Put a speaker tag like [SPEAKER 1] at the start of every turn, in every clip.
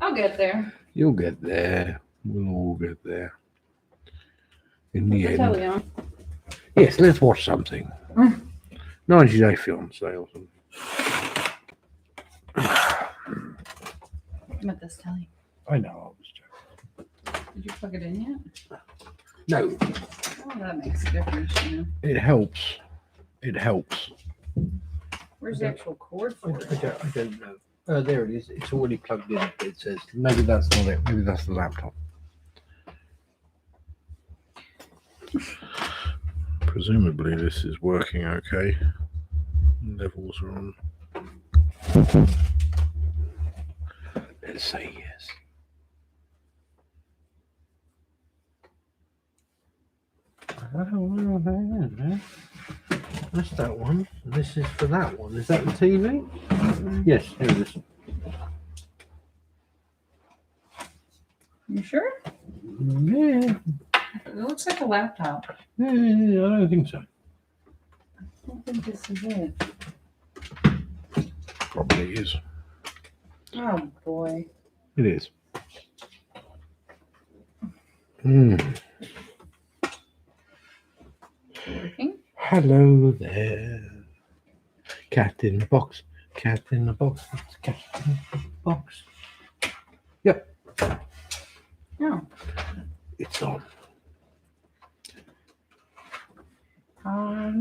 [SPEAKER 1] I'll get there.
[SPEAKER 2] You'll get there. We'll all get there. In the end.
[SPEAKER 1] Tell you.
[SPEAKER 2] Yes, let's watch something. 90 Day Fiancé or something.
[SPEAKER 1] I'm at this telly.
[SPEAKER 2] I know, I was joking.
[SPEAKER 1] Did you plug it in yet?
[SPEAKER 2] No.
[SPEAKER 1] Oh, that makes a difference, you know.
[SPEAKER 2] It helps. It helps.
[SPEAKER 1] Where's the actual cord for it?
[SPEAKER 2] I don't know. There it is. It's already plugged in. It says maybe that's not it. Maybe that's the laptop. Presumably this is working okay. Levels are on. Let's say yes. That's that one. This is for that one. Is that the TV? Yes, here it is.
[SPEAKER 1] You sure?
[SPEAKER 2] Yeah.
[SPEAKER 1] It looks like a laptop.
[SPEAKER 2] Yeah, I don't think so.
[SPEAKER 1] I don't think this is it.
[SPEAKER 2] Probably is.
[SPEAKER 1] Oh boy.
[SPEAKER 2] It is.
[SPEAKER 1] Working?
[SPEAKER 2] Hello there. Cat in the box. Cat in the box. It's a cat in the box. Yep.
[SPEAKER 1] Oh.
[SPEAKER 2] It's on.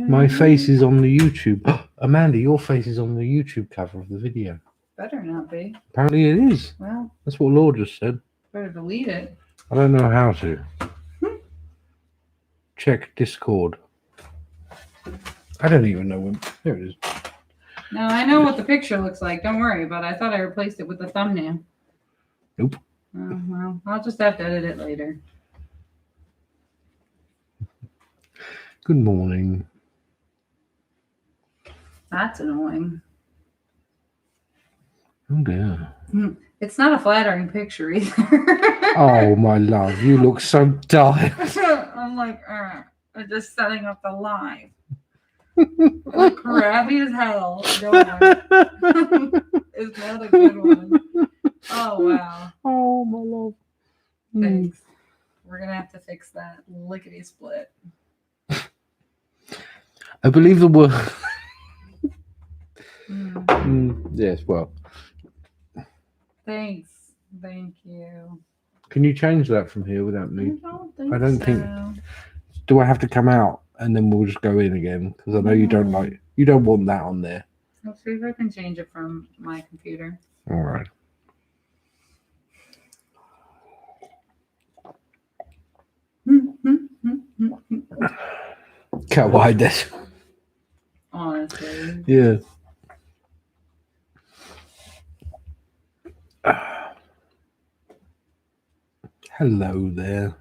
[SPEAKER 2] My face is on the YouTube. Amanda, your face is on the YouTube cover of the video.
[SPEAKER 1] Better not be.
[SPEAKER 2] Apparently it is.
[SPEAKER 1] Well,
[SPEAKER 2] that's what Laura just said.
[SPEAKER 1] Better delete it.
[SPEAKER 2] I don't know how to. Check Discord. I don't even know when. There it is.
[SPEAKER 1] No, I know what the picture looks like. Don't worry, but I thought I replaced it with the thumbnail.
[SPEAKER 2] Nope.
[SPEAKER 1] Oh, well, I'll just have to edit it later.
[SPEAKER 2] Good morning.
[SPEAKER 1] That's annoying.
[SPEAKER 2] Oh dear.
[SPEAKER 1] It's not a flattering picture either.
[SPEAKER 2] Oh my love, you look so tired.
[SPEAKER 1] I'm like, I'm just setting up the live. Like crabby as hell. It's not a good one. Oh wow.
[SPEAKER 2] Oh my love.
[SPEAKER 1] Thanks. We're gonna have to fix that lickety split.
[SPEAKER 2] I believe the word. Yes, well.
[SPEAKER 1] Thanks. Thank you.
[SPEAKER 2] Can you change that from here without me?
[SPEAKER 1] I don't think
[SPEAKER 2] Do I have to come out and then we'll just go in again? Because I know you don't want that on there.
[SPEAKER 1] Let's see if I can change it from my computer.
[SPEAKER 2] All right. Can't hide this.
[SPEAKER 1] Honestly.
[SPEAKER 2] Yeah. Hello there.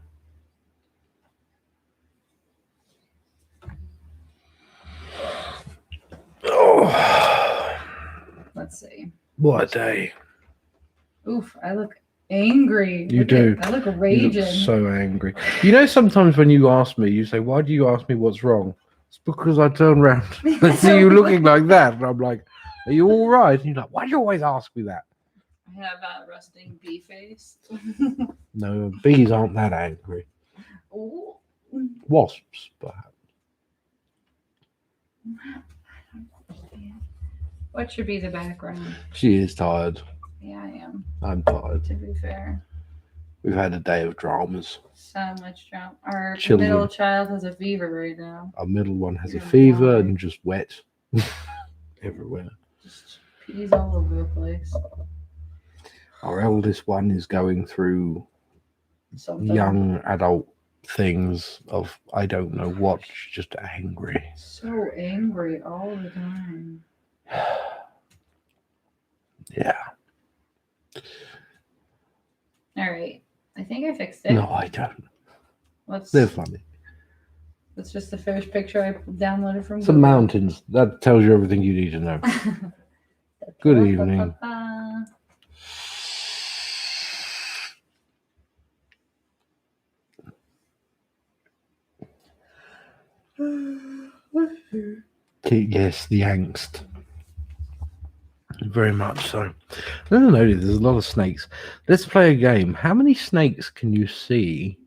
[SPEAKER 2] Oh.
[SPEAKER 1] Let's see.
[SPEAKER 2] What a day.
[SPEAKER 1] Oof, I look angry.
[SPEAKER 2] You do.
[SPEAKER 1] I look raging.
[SPEAKER 2] You look so angry. You know, sometimes when you ask me, you say, why do you ask me what's wrong? It's because I turn around and see you looking like that. And I'm like, are you all right? And you're like, why do you always ask me that?
[SPEAKER 1] I have a rusting bee face.
[SPEAKER 2] No, bees aren't that angry.
[SPEAKER 1] Ooh.
[SPEAKER 2] Wasps, perhaps.
[SPEAKER 1] What should be the background?
[SPEAKER 2] She is tired.
[SPEAKER 1] Yeah, I am.
[SPEAKER 2] I'm tired.
[SPEAKER 1] To be fair.
[SPEAKER 2] We've had a day of dramas.
[SPEAKER 1] So much drama. Our
[SPEAKER 2] Children.
[SPEAKER 1] middle child has a fever right now.
[SPEAKER 2] Our middle one has a fever and just wet everywhere.
[SPEAKER 1] Just pees all over the place.
[SPEAKER 2] Our eldest one is going through young adult things of I don't know what. She's just angry.
[SPEAKER 1] So angry all the time.
[SPEAKER 2] Yeah.
[SPEAKER 1] All right. I think I fixed it.
[SPEAKER 2] No, I don't.
[SPEAKER 1] Let's.
[SPEAKER 2] They're funny.
[SPEAKER 1] That's just the first picture I downloaded from
[SPEAKER 2] Some
[SPEAKER 1] Google.
[SPEAKER 2] mountains. That tells you everything you need to know. Good evening. Yes, the angst. very much so. No, there's a lot of snakes. Let's play a game. How many snakes can you see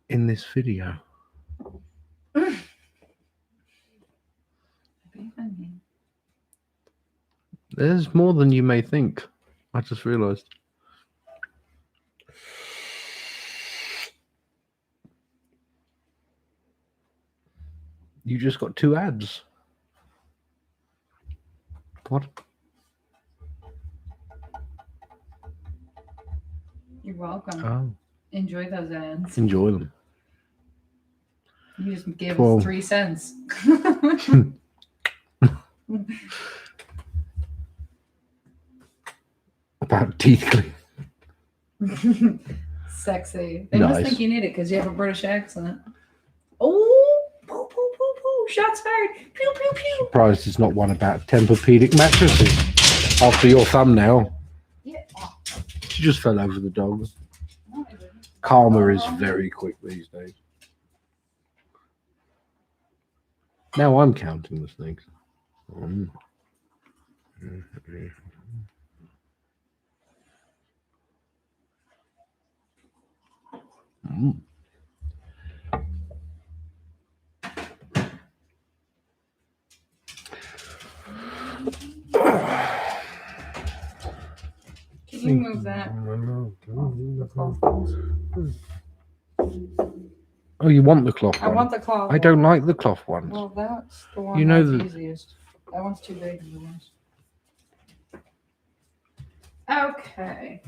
[SPEAKER 2] in this video? There's more than you may think. I just realized. You just got 2 ads. What?
[SPEAKER 1] You're welcome.
[SPEAKER 2] Oh,
[SPEAKER 1] Enjoy those ads.
[SPEAKER 2] enjoy them.
[SPEAKER 1] You just gave
[SPEAKER 2] 12.
[SPEAKER 1] us 3 cents.
[SPEAKER 2] About teeth clean.
[SPEAKER 1] Sexy. They
[SPEAKER 2] Nice.
[SPEAKER 1] must think you need it because you have a British accent. Oh, poo, poo, poo, poo. Shots fired. Pew, pew, pew.
[SPEAKER 2] Surprised it's not one about Tempur-Pedic mattresses. After your thumbnail,
[SPEAKER 1] Yeah. Oh,
[SPEAKER 2] she just fell over the dog.
[SPEAKER 1] no, I didn't.
[SPEAKER 2] Karma is very quick these days. Now I'm counting the snakes. Mm. Mm.
[SPEAKER 1] Can you move that? The cloth ones.
[SPEAKER 2] Oh, you want the cloth
[SPEAKER 1] I
[SPEAKER 2] one?
[SPEAKER 1] want the cloth.
[SPEAKER 2] I don't like the cloth ones.
[SPEAKER 1] Well, that's the one
[SPEAKER 2] You know
[SPEAKER 1] that's
[SPEAKER 2] the-
[SPEAKER 1] easiest. That one's too big. The ones. Okay.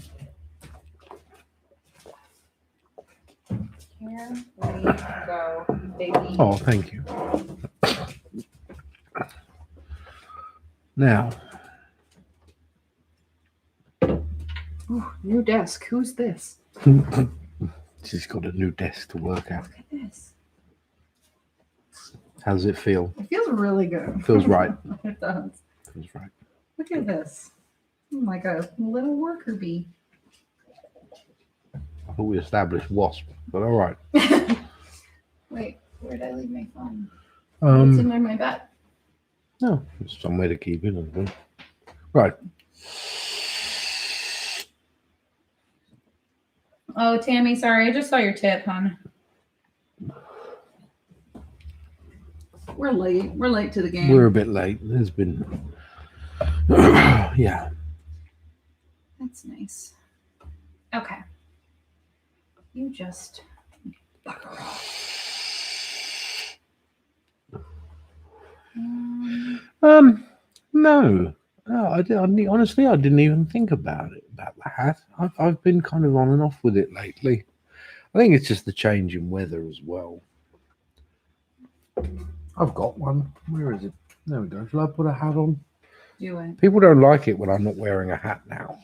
[SPEAKER 1] Here we go, baby.
[SPEAKER 2] Oh, thank you. Now,
[SPEAKER 1] Ooh, new desk. Who's this?
[SPEAKER 2] she's got a new desk to work at.
[SPEAKER 1] Look at this.
[SPEAKER 2] How does it feel?
[SPEAKER 1] It feels really good.
[SPEAKER 2] Feels right.
[SPEAKER 1] It does.
[SPEAKER 2] Feels right.
[SPEAKER 1] Look at this. Like a little worker bee.
[SPEAKER 2] I thought we established wasp, but all right.
[SPEAKER 1] Wait, where did I leave my phone? It's in my bag.
[SPEAKER 2] No, it's somewhere to keep it. I think. Right.
[SPEAKER 1] Oh, Tammy, sorry. I just saw your tip, hon. We're late. We're late to the game.
[SPEAKER 2] We're a bit late. There's been, yeah.
[SPEAKER 1] That's nice. Okay. You just bugger off.
[SPEAKER 2] No. Honestly, I didn't even think about the hat. I've been kind of on and off with it lately. I think it's just the change in weather as well. I've got one. Where is it? There we go. Shall I put a hat on?
[SPEAKER 1] Do it.
[SPEAKER 2] People don't like it when I'm not wearing a hat now.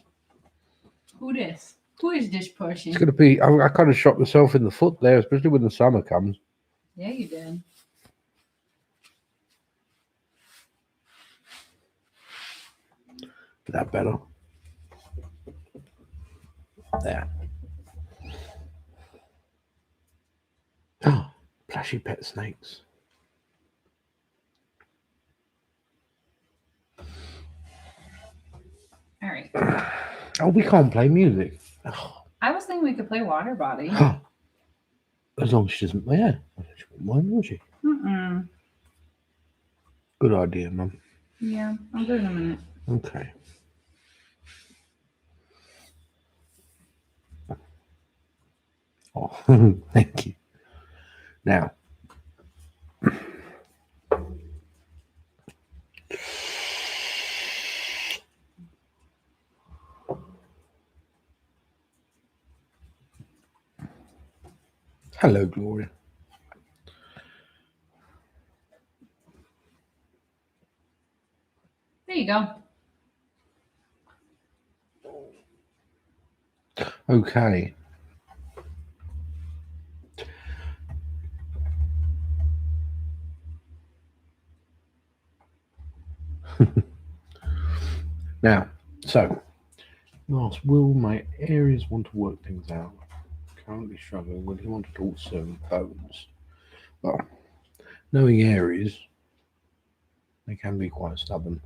[SPEAKER 1] Who this? Who is this person?
[SPEAKER 2] It's going to be, I kind of shot myself in the foot there, especially when the summer comes.
[SPEAKER 1] Yeah, you did.
[SPEAKER 2] Is that better? There. Oh, plushy pet snakes.
[SPEAKER 1] All right.
[SPEAKER 2] Oh, we can't play music. Oh,
[SPEAKER 1] I was thinking we could play Water Body.
[SPEAKER 2] as long as she doesn't, yeah. She wouldn't mind, would she?
[SPEAKER 1] Mm-mm.
[SPEAKER 2] Good idea, Mum.
[SPEAKER 1] Yeah, I'll do it in a minute.
[SPEAKER 2] Okay. Oh, thank you. Now. Hello, Gloria.
[SPEAKER 1] There you go.
[SPEAKER 2] Okay. Now, so, last, will my Aries want to work things out? Currently struggling. Will he want to talk certain phones? Well, knowing Aries, they can be quite stubborn.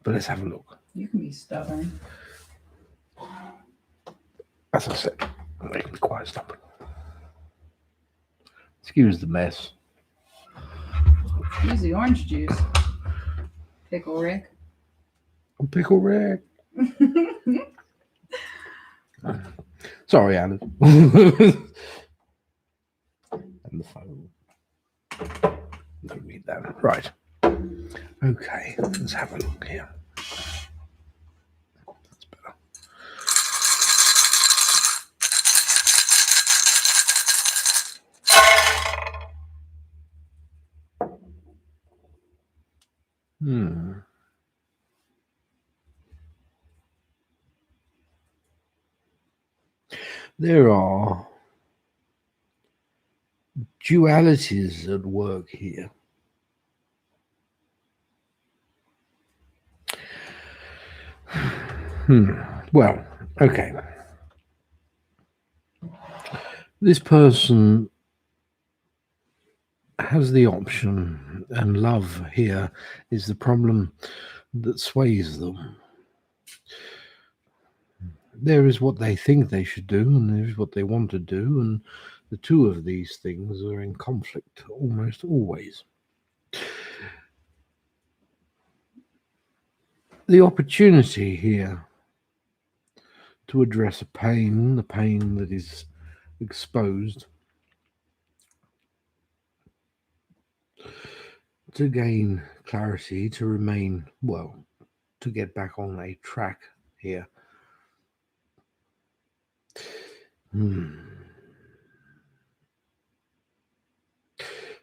[SPEAKER 2] But let's have a look.
[SPEAKER 1] You can be stubborn.
[SPEAKER 2] As I said, they can be quite stubborn. Excuse the mess.
[SPEAKER 1] Use the orange juice. Pickle Rick.
[SPEAKER 2] Pickle Rick. Sorry, Alan. And the phone. Don't need that. Right. Okay, let's have a look here. That's better. There are dualities at work here. Well, okay. This person has the option, and love here is the problem that sways them. There is what they think they should do, and there is what they want to do, and the two of these things are in conflict almost always. The opportunity here to address a pain, the pain that is exposed, to gain clarity, to remain, well, to get back on a track here.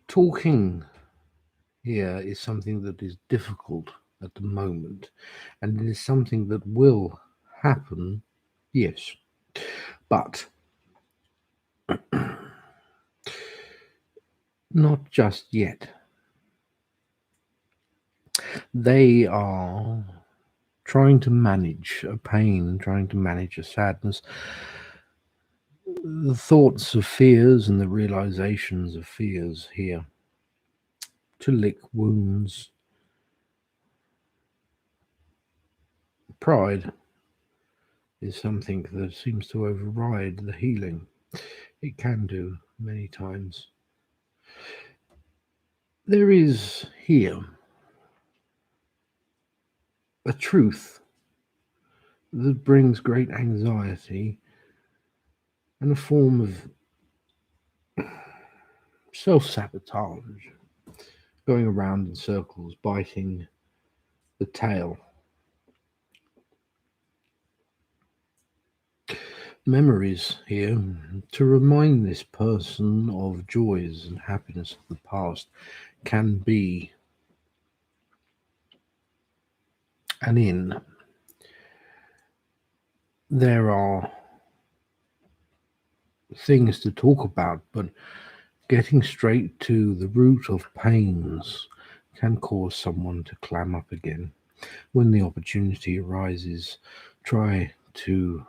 [SPEAKER 2] Talking here is something that is difficult at the moment, and it is something that will happen, yes, but not just yet. They are trying to manage a pain, trying to manage a sadness, the thoughts of fears and the realizations of fears here, to lick wounds. Pride is something that seems to override the healing. It can do many times. There is here a truth that brings great anxiety and a form of self-sabotage, going around in circles, biting the tail. Memories here to remind this person of joys and happiness of the past can be an in. There are things to talk about, but getting straight to the root of pains can cause someone to clam up again. When the opportunity arises, try to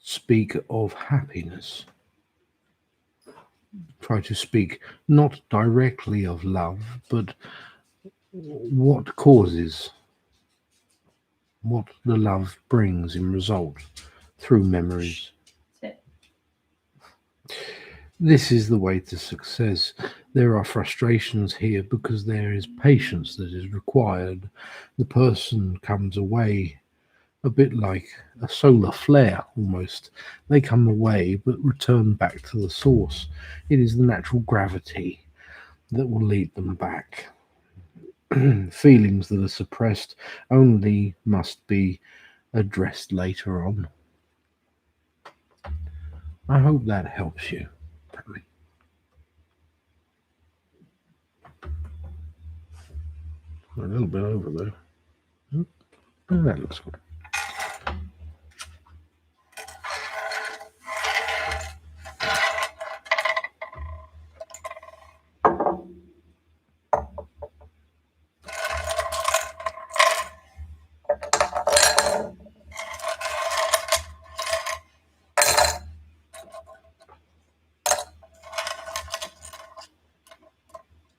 [SPEAKER 2] speak of happiness. Try to speak not directly of love, but what causes, what the love brings in result through memories. This is the way to success. There are frustrations here because there is patience that is required. The person comes away a bit like a solar flare almost. They come away but return back to the source. It is the natural gravity that will lead them back. Feelings that are suppressed only must be addressed later on. I hope that helps you. A little bit over there. Oh, that looks good.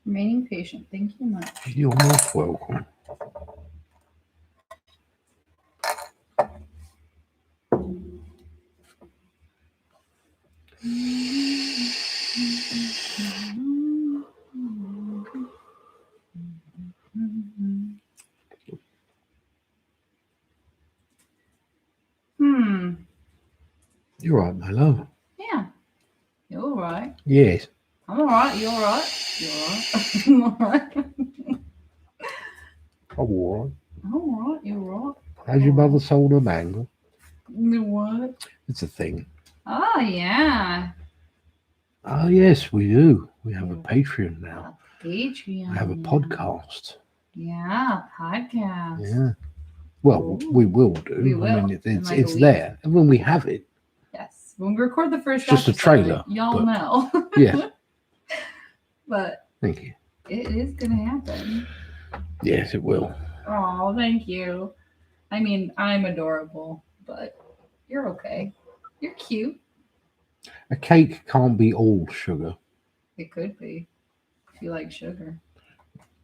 [SPEAKER 1] Remaining patient. Thank you much.
[SPEAKER 2] You're most welcome. You're right, my love.
[SPEAKER 1] Yeah. You're all right.
[SPEAKER 2] Yes.
[SPEAKER 1] I'm all right. You're all right. You're all right. I'm all right.
[SPEAKER 2] I'm all right.
[SPEAKER 1] I'm all right. You're all right.
[SPEAKER 2] Has your mother sold a mango?
[SPEAKER 1] You what?
[SPEAKER 2] It's a thing.
[SPEAKER 1] Oh, yeah.
[SPEAKER 2] Oh, yes, we do. We have a Patreon now.
[SPEAKER 1] Patreon.
[SPEAKER 2] We have a podcast.
[SPEAKER 1] Yeah, podcast.
[SPEAKER 2] Yeah. Well,
[SPEAKER 1] Ooh.
[SPEAKER 2] we will do.
[SPEAKER 1] We will.
[SPEAKER 2] I mean,
[SPEAKER 1] In
[SPEAKER 2] it's
[SPEAKER 1] like a
[SPEAKER 2] it's
[SPEAKER 1] week.
[SPEAKER 2] there. And when we have it,
[SPEAKER 1] Yes. When we record the first
[SPEAKER 2] It's just a
[SPEAKER 1] episode,
[SPEAKER 2] trailer,
[SPEAKER 1] y'all
[SPEAKER 2] but-
[SPEAKER 1] know.
[SPEAKER 2] yes.
[SPEAKER 1] But
[SPEAKER 2] Thank you.
[SPEAKER 1] it is going to happen.
[SPEAKER 2] Yes, it will.
[SPEAKER 1] Oh, thank you. I mean, I'm adorable, but you're okay. You're cute.
[SPEAKER 2] A cake can't be all sugar.
[SPEAKER 1] It could be if you like sugar.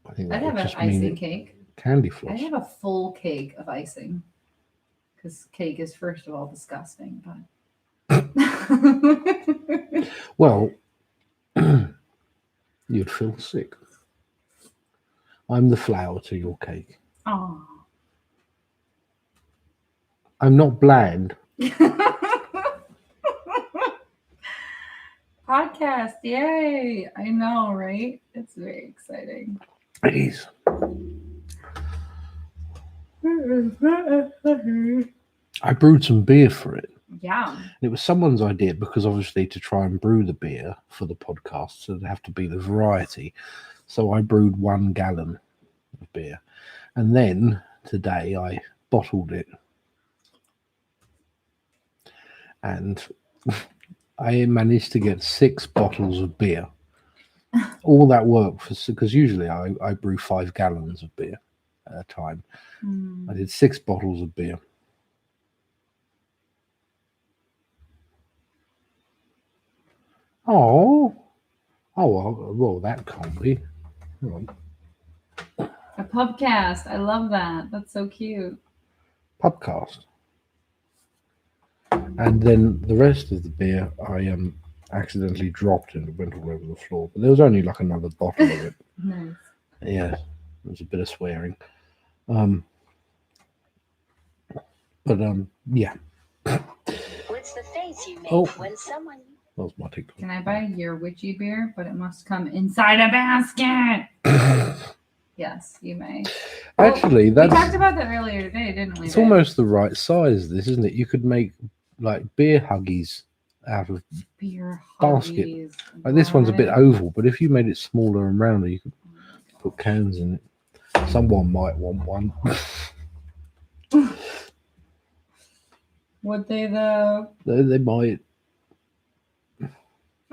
[SPEAKER 2] I think
[SPEAKER 1] I'd
[SPEAKER 2] that would
[SPEAKER 1] have an
[SPEAKER 2] just mean
[SPEAKER 1] icing cake.
[SPEAKER 2] candy
[SPEAKER 1] I'd
[SPEAKER 2] floss.
[SPEAKER 1] have a full cake of icing. Because cake is, first of all, disgusting. But
[SPEAKER 2] Well, you'd feel sick. I'm the flour to your cake.
[SPEAKER 1] oh.
[SPEAKER 2] I'm not bland.
[SPEAKER 1] Podcast, yay! I know, right? It's very exciting.
[SPEAKER 2] It is. I brewed some beer for it.
[SPEAKER 1] Yeah.
[SPEAKER 2] And it was someone's idea because obviously to try and brew the beer for the podcast, so it'd have to be the variety. So I brewed 1 gallon of beer. And then today I bottled it. And I managed to get 6 bottles of beer. All that work for, because usually I brew 5 gallons of beer at a time. I did 6 bottles of beer. Oh, well, that can't be. Hold on.
[SPEAKER 1] A pubcast. I love that. That's so cute.
[SPEAKER 2] Pubcast. And then the rest of the beer I accidentally dropped and it went all over the floor. But there was only like another bottle of it.
[SPEAKER 1] Nice.
[SPEAKER 2] Yeah, there was a bit of swearing. Yeah.
[SPEAKER 3] What's the face you make
[SPEAKER 2] Oh.
[SPEAKER 3] when someone
[SPEAKER 2] That was my TikTok.
[SPEAKER 1] Can I buy your witchy beer? But it must come inside a basket. Yes, you may.
[SPEAKER 2] Actually,
[SPEAKER 1] We
[SPEAKER 2] that's
[SPEAKER 1] talked about that earlier today, didn't we?
[SPEAKER 2] it's
[SPEAKER 1] babe?
[SPEAKER 2] almost the right size, this, isn't it? You could make like beer huggies out of
[SPEAKER 1] beer
[SPEAKER 2] basket.
[SPEAKER 1] huggies.
[SPEAKER 2] like this one's a bit
[SPEAKER 1] What?
[SPEAKER 2] oval, but if you made it smaller and rounder, you could put cans in it. Someone might want one.
[SPEAKER 1] Would they though?
[SPEAKER 2] They might.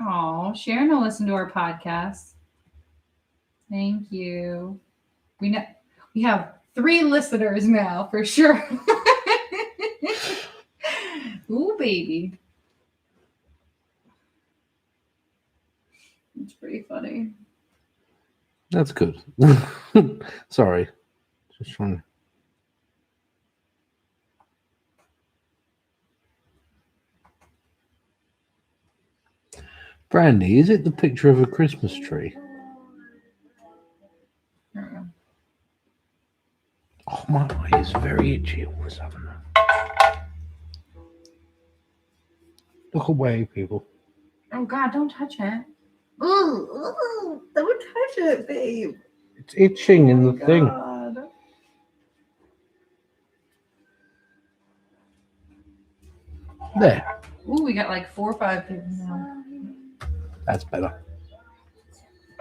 [SPEAKER 1] Oh, Sharon will listen to our podcast. Thank you. We have 3 listeners now for sure. Ooh, baby. It's pretty funny.
[SPEAKER 2] That's good. Sorry. Just trying to. Brandy, is it the picture of a Christmas tree?
[SPEAKER 1] There we go.
[SPEAKER 2] Oh, my eye is very itchy all of a sudden. Look away, people.
[SPEAKER 1] Oh God, don't touch it. Ooh, don't touch it, babe.
[SPEAKER 2] It's itching in
[SPEAKER 1] Oh
[SPEAKER 2] the
[SPEAKER 1] my
[SPEAKER 2] thing.
[SPEAKER 1] God.
[SPEAKER 2] There.
[SPEAKER 1] Ooh, we got like 4 or 5 people now.
[SPEAKER 2] That's better.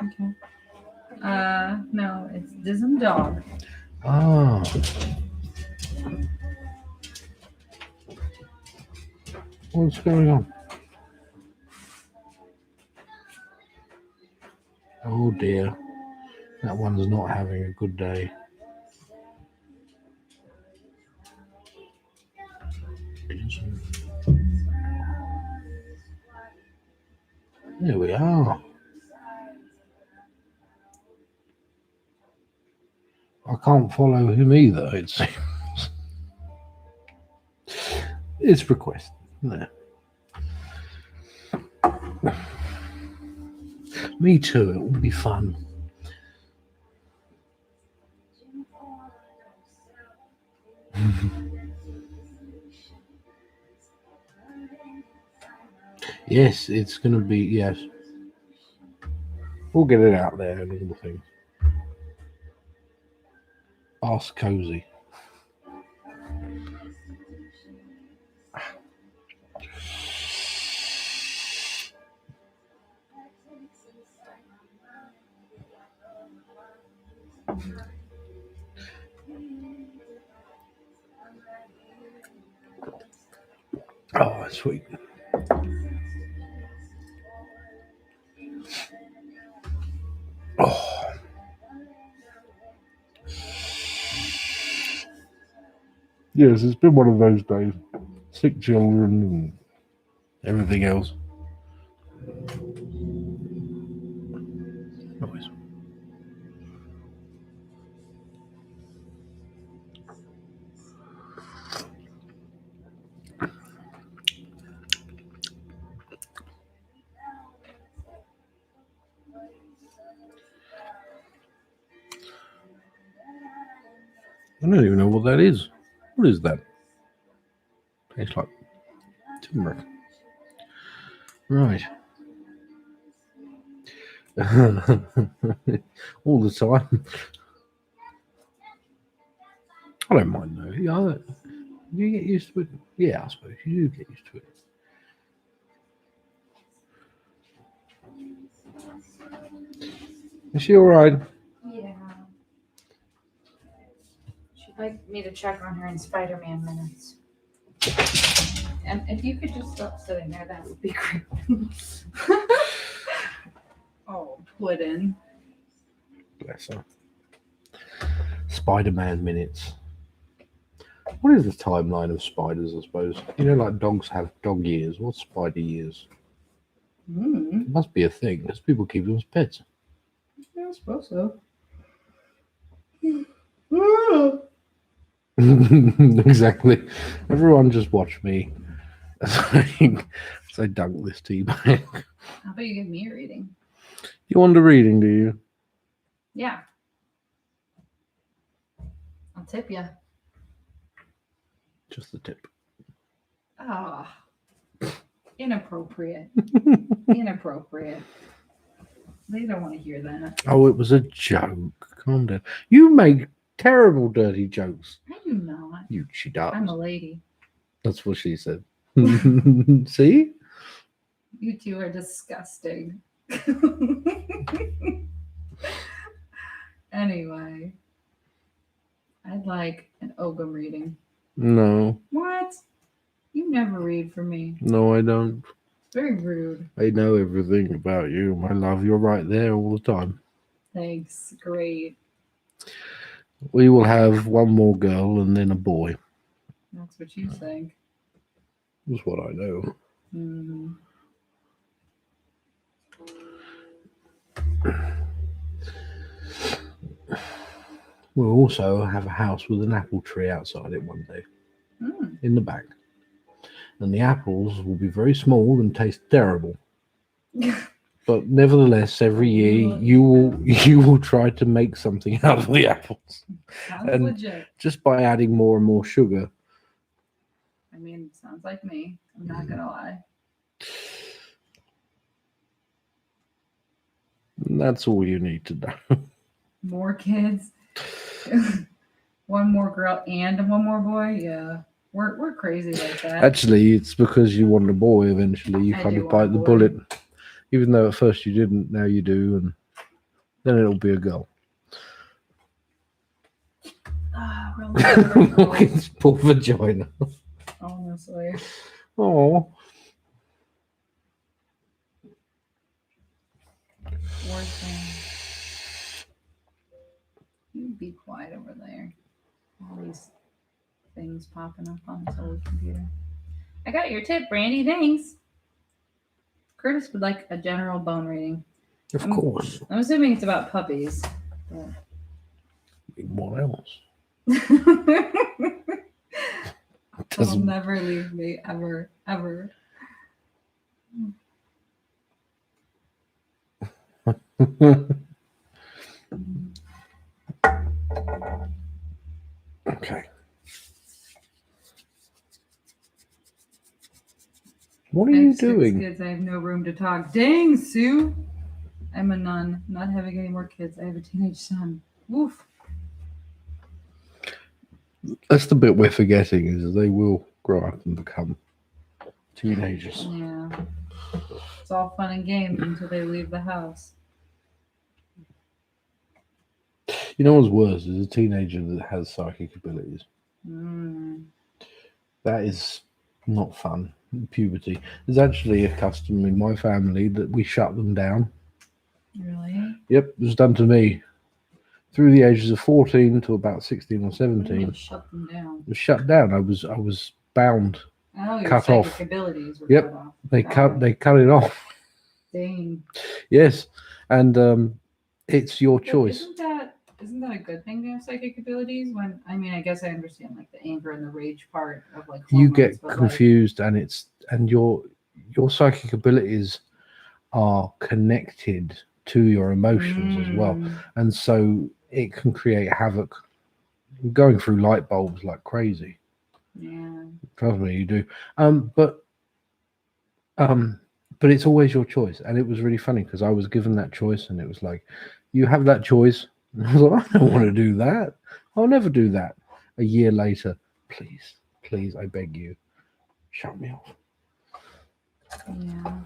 [SPEAKER 1] Okay. No, it's Dism Dog.
[SPEAKER 2] Ah. What's going on? Oh dear. That one's not having a good day. There we are. I can't follow him either, it seems. It's requested. There. Me too, it will be fun. Yes, it's going to be, yes. We'll get it out there and all the things. Ask Cozy. Oh, sweet. Oh. Yes, it's been one of those days. Sick children and everything else. Noise. I don't even know what that is. What is that? Tastes like turmeric. Right. All the time. I don't mind though. Yeah, you get used to it. Yeah, I suppose you do get used to it. Is she all right?
[SPEAKER 1] Yeah. She'd like me to check on her in Spider-Man minutes. And if you could just stop sitting there, that would be great. Oh, Puddin'.
[SPEAKER 2] Bless her. Spider-Man minutes. What is the timeline of spiders, I suppose? You know, like dogs have dog years. What's spider years? It must be a thing, because people keep them as pets.
[SPEAKER 1] Yeah, I suppose so.
[SPEAKER 2] Exactly. Everyone just watch me as I dunk this tea bag.
[SPEAKER 1] How about you give me a reading?
[SPEAKER 2] You want a reading, do you?
[SPEAKER 1] Yeah. I'll tip you.
[SPEAKER 2] Just the tip.
[SPEAKER 1] Ah. Inappropriate. Inappropriate. They don't want to hear that.
[SPEAKER 2] Oh, it was a joke. Calm down. You make terrible, dirty jokes.
[SPEAKER 1] I do not.
[SPEAKER 2] She does.
[SPEAKER 1] I'm a lady.
[SPEAKER 2] That's what she said. See?
[SPEAKER 1] You two are disgusting. Anyway, I'd like an Ogum reading.
[SPEAKER 2] No.
[SPEAKER 1] What? You never read for me.
[SPEAKER 2] No, I don't.
[SPEAKER 1] It's very rude.
[SPEAKER 2] I know everything about you, my love. You're right there all the time.
[SPEAKER 1] Thanks. Great.
[SPEAKER 2] We will have one more girl and then a boy.
[SPEAKER 1] That's what you think.
[SPEAKER 2] That's what I know.
[SPEAKER 1] Hmm.
[SPEAKER 2] We'll also have a house with an apple tree outside it one day, in the back. And the apples will be very small and taste terrible. But nevertheless, every year you will try to make something out of the apples.
[SPEAKER 1] Sounds
[SPEAKER 2] And
[SPEAKER 1] legit.
[SPEAKER 2] just by adding more and more sugar.
[SPEAKER 1] I mean, sounds like me. I'm not gonna lie.
[SPEAKER 2] And that's all you need to know.
[SPEAKER 1] More kids. One more girl and one more boy. Yeah, we're crazy like that.
[SPEAKER 2] Actually, it's because you want a boy eventually. You
[SPEAKER 1] I
[SPEAKER 2] kind
[SPEAKER 1] do
[SPEAKER 2] of
[SPEAKER 1] want
[SPEAKER 2] bite
[SPEAKER 1] a
[SPEAKER 2] the
[SPEAKER 1] boy.
[SPEAKER 2] bullet. Even though at first you didn't, now you do. And then it'll be a girl. Look at his poor vagina.
[SPEAKER 1] Honestly.
[SPEAKER 2] Oh.
[SPEAKER 1] Poor thing. You be quiet over there. All these things popping up on his old computer. I got your tip, Brandy. Thanks. Curtis would like a general bone reading.
[SPEAKER 2] Of course.
[SPEAKER 1] I'm assuming it's about puppies. But...
[SPEAKER 2] What else?
[SPEAKER 1] They'll never leave me, ever, ever.
[SPEAKER 2] Okay. What are
[SPEAKER 1] I
[SPEAKER 2] you
[SPEAKER 1] have 6
[SPEAKER 2] doing?
[SPEAKER 1] kids. I have no room to talk. Dang, Sue. I'm a nun. Not having any more kids. I have a teenage son. Woof.
[SPEAKER 2] That's the bit we're forgetting is they will grow up and become teenagers.
[SPEAKER 1] Yeah. It's all fun and games until they leave the house.
[SPEAKER 2] You know what's worse is a teenager that has psychic abilities. That is not fun. Puberty. There's actually a custom in my family that we shut them down.
[SPEAKER 1] Really?
[SPEAKER 2] Yep, it was done to me. Through the ages of 14 to about 16 or
[SPEAKER 1] What do you
[SPEAKER 2] 17,
[SPEAKER 1] mean shut them down?
[SPEAKER 2] it was shut down. I was bound.
[SPEAKER 1] Oh, your
[SPEAKER 2] Cut
[SPEAKER 1] psychic
[SPEAKER 2] off.
[SPEAKER 1] abilities were
[SPEAKER 2] Yep.
[SPEAKER 1] cut off.
[SPEAKER 2] They
[SPEAKER 1] Got it.
[SPEAKER 2] cut it off.
[SPEAKER 1] Dang.
[SPEAKER 2] Yes, and it's your
[SPEAKER 1] But
[SPEAKER 2] choice.
[SPEAKER 1] isn't that a good thing to have psychic abilities? When I guess I understand like the anger and the rage part of like
[SPEAKER 2] You
[SPEAKER 1] hormones,
[SPEAKER 2] get
[SPEAKER 1] but, like,
[SPEAKER 2] confused, and your psychic abilities are connected to your emotions as well, and so it can create havoc. Going through light bulbs like crazy.
[SPEAKER 1] Yeah.
[SPEAKER 2] Trust me, you do. But it's always your choice, and it was really funny because I was given that choice, and it was like, you have that choice. And I was like, I don't want to do that. I'll never do that. A year later, please, I beg you, shut me off.
[SPEAKER 1] Yeah.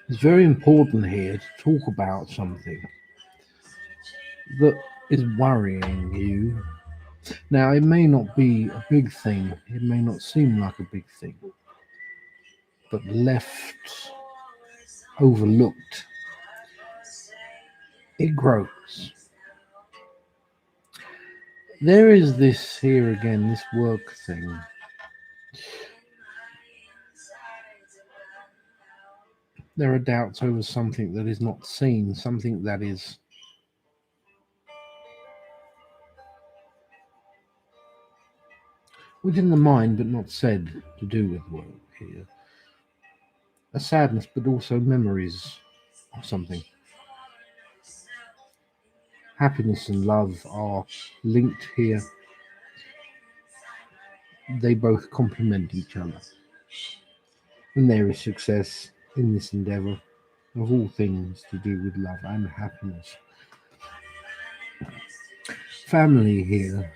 [SPEAKER 2] It's very important here to talk about something that is worrying you. Now, it may not be a big thing, it may not seem like a big thing, but left overlooked, it grows. There is this here again, this work thing. There are doubts over something that is not seen, something that is within the mind but not said, to do with work here. A sadness, but also memories of something. Happiness and love are linked here. They both complement each other. And there is success in this endeavour of all things to do with love and happiness. Family here.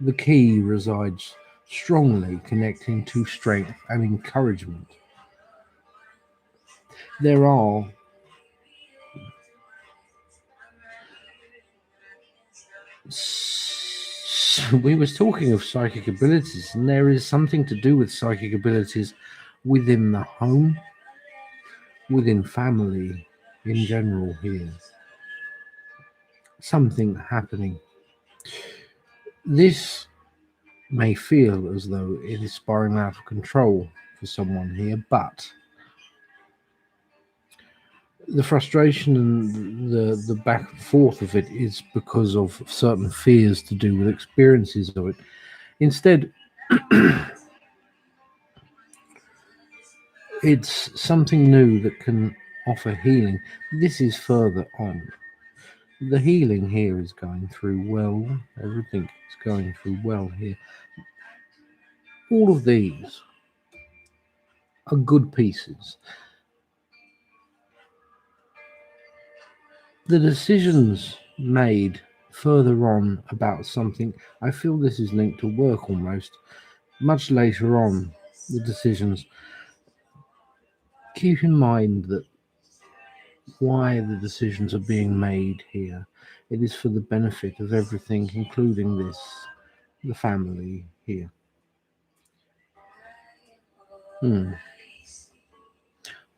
[SPEAKER 2] The key resides strongly connecting to strength and encouragement. There are we was talking of psychic abilities, and there is something to do with psychic abilities within the home, within family in general here. Something happening. This may feel as though it is spiraling out of control for someone here, but the frustration and the back and forth of it is because of certain fears to do with experiences of it. Instead, it's something new that can offer healing. This is further on. The healing here is going through well. Everything is going through well here. All of these are good pieces. The decisions made further on about something, I feel this is linked to work almost. Much later on, the decisions. Keep in mind that why the decisions are being made here. It is for the benefit of everything, including this, the family here. I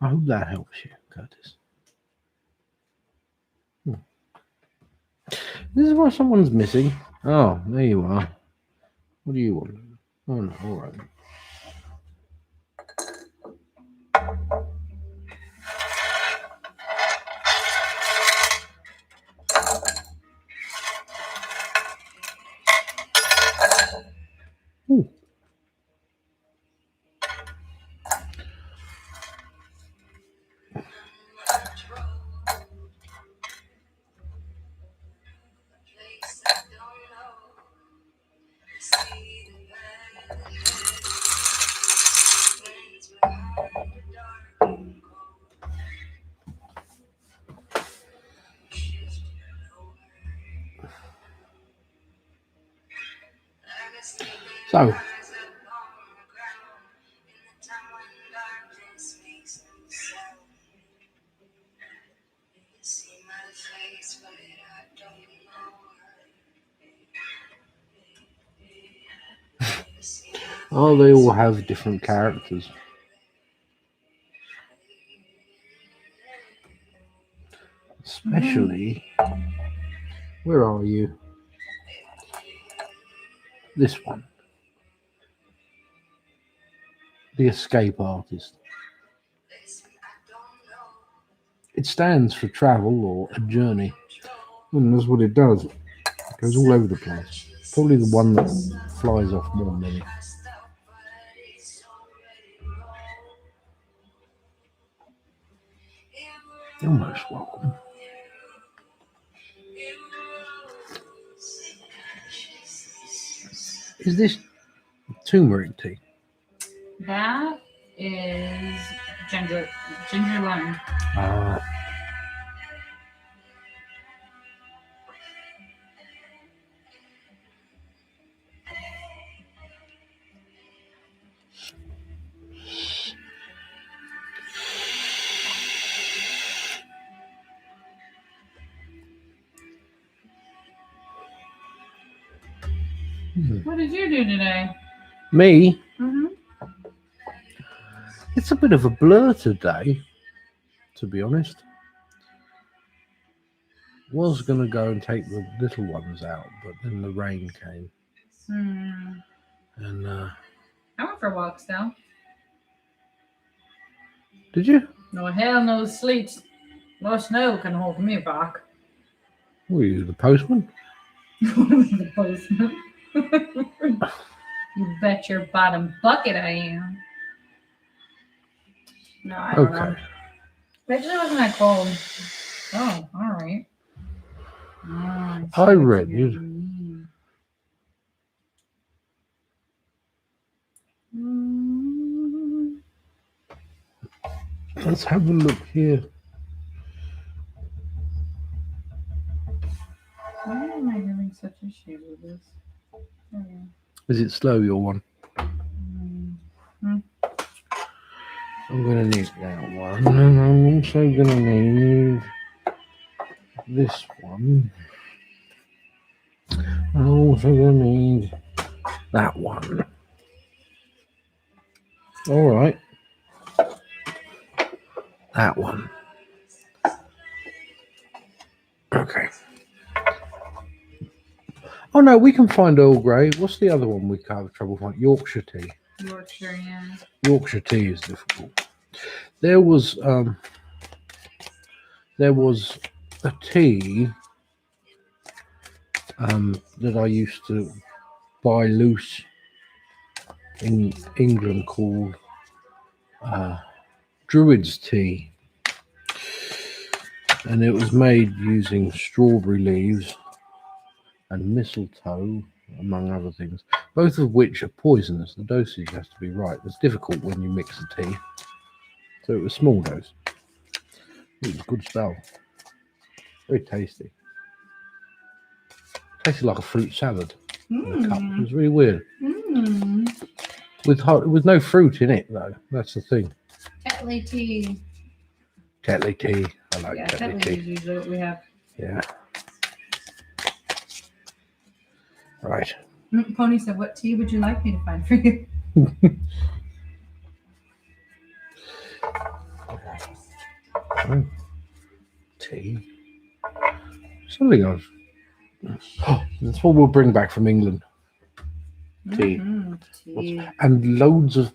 [SPEAKER 2] hope that helps you, Curtis. This is why someone's missing. Oh, there you are. What do you want? Oh no, all right. So, oh, they all have different characters. Especially, where are you? This one. The escape artist. It stands for travel or a journey. And that's what it does. It goes all over the place. Probably the one that flies off more than any. You're most welcome. Is this turmeric tea?
[SPEAKER 1] That is ginger lemon.
[SPEAKER 2] Ah.
[SPEAKER 1] What did you do today?
[SPEAKER 2] Me?
[SPEAKER 1] Mm-hmm.
[SPEAKER 2] It's a bit of a blur today, to be honest. Was going to go and take the little ones out, but then the rain came. And,
[SPEAKER 1] I went for walks though.
[SPEAKER 2] did you?
[SPEAKER 1] No hell, no sleet, no snow can hold me back.
[SPEAKER 2] Were you the postman?
[SPEAKER 1] The postman. You bet your bottom bucket I am. No, I don't know. Maybe it wasn't that cold. Oh, all right. Oh,
[SPEAKER 2] I read it. Let's have a look here.
[SPEAKER 1] Why am I having such issues with this? Okay.
[SPEAKER 2] Is it slow, your one? I'm going to need that one. And I'm also going to need this one. I'm also going to need that one. All right. That one. Okay. Oh no, we can find Earl Grey. What's the other one we can't have trouble finding? Yorkshire tea.
[SPEAKER 1] Yorkshire, yeah.
[SPEAKER 2] Yorkshire tea is difficult. There was a tea that I used to buy loose in England called Druid's tea, and it was made using strawberry leaves and mistletoe, among other things, both of which are poisonous. The dosage has to be right. It's difficult when you mix a tea, so it was small dose. It was good stuff. Very tasty. Tasted like a fruit salad in a cup. It was really weird. With no fruit in it though. That's the thing.
[SPEAKER 1] Tetley tea.
[SPEAKER 2] Tetley tea. I like
[SPEAKER 1] Yeah,
[SPEAKER 2] Tetley
[SPEAKER 1] Tetley
[SPEAKER 2] tea.
[SPEAKER 1] is usually what we have.
[SPEAKER 2] Yeah. Right.
[SPEAKER 1] Pony said, "What tea would you like me to find for you?"
[SPEAKER 2] Oh. Tea. Something else. Oh, that's what we'll bring back from England. Tea.
[SPEAKER 1] Tea.
[SPEAKER 2] And loads of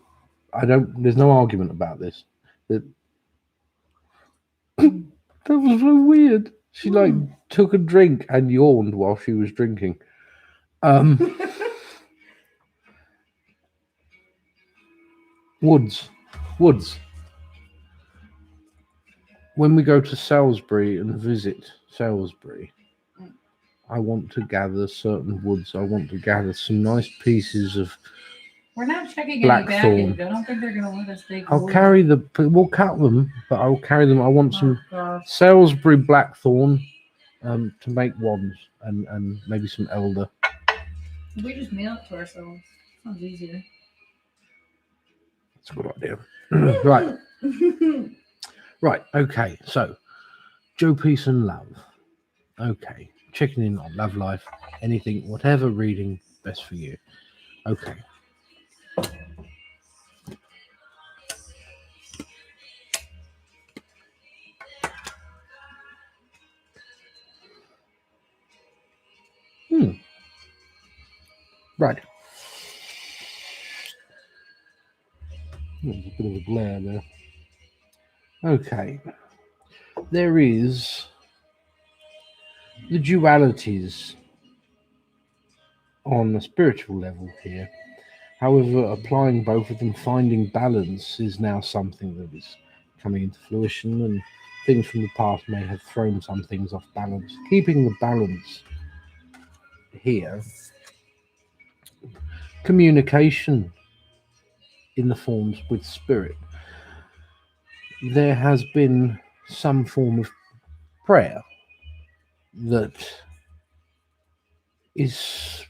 [SPEAKER 2] there's no argument about this. That was so weird. She took a drink and yawned while she was drinking. Woods. When we go to Salisbury and visit Salisbury, I want to gather certain woods. I want to gather some nice pieces of.
[SPEAKER 1] We're not checking any
[SPEAKER 2] Blackthorn.
[SPEAKER 1] baggage. I don't think they're going to let us take.
[SPEAKER 2] I'll carry we'll cut them, but I'll carry them. I want some Salisbury blackthorn to make wands and maybe some elder.
[SPEAKER 1] We just mail it to ourselves. Sounds easier.
[SPEAKER 2] That's a good idea. Right. Right. Okay. So, Joe, peace and love. Okay. Checking in on love life, anything, whatever reading best for you. Okay. Right. There's a bit of a glare there. Okay. There is the dualities on a spiritual level here. However, applying both of them, finding balance is now something that is coming into fruition, and things from the past may have thrown some things off balance. Keeping the balance here, communication in the forms with spirit. There has been some form of prayer that is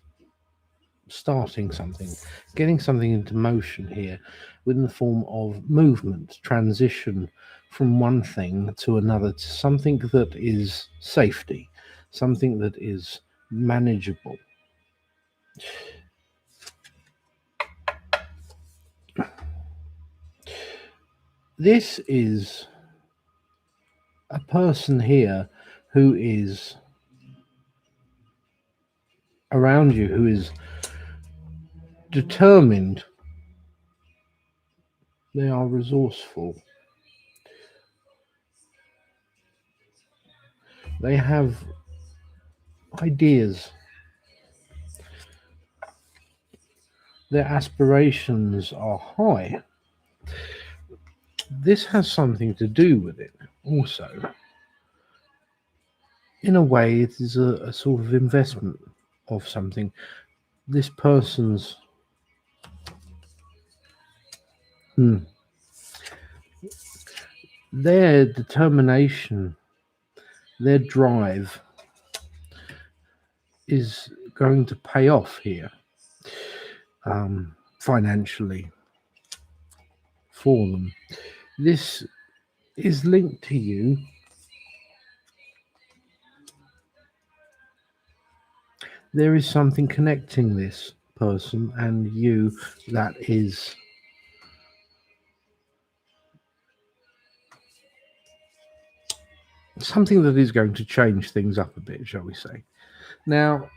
[SPEAKER 2] starting something, getting something into motion here within the form of movement, transition from one thing to another, to something that is safety, something that is manageable. This is a person here who is around you, who is determined. They are resourceful. They have ideas. Their aspirations are high. This has something to do with it also. In a way, it is a sort of investment of something. This person's their determination, their drive is going to pay off here financially for them. This is linked to you. There is something connecting this person and you that is something that is going to change things up a bit, shall we say. Now,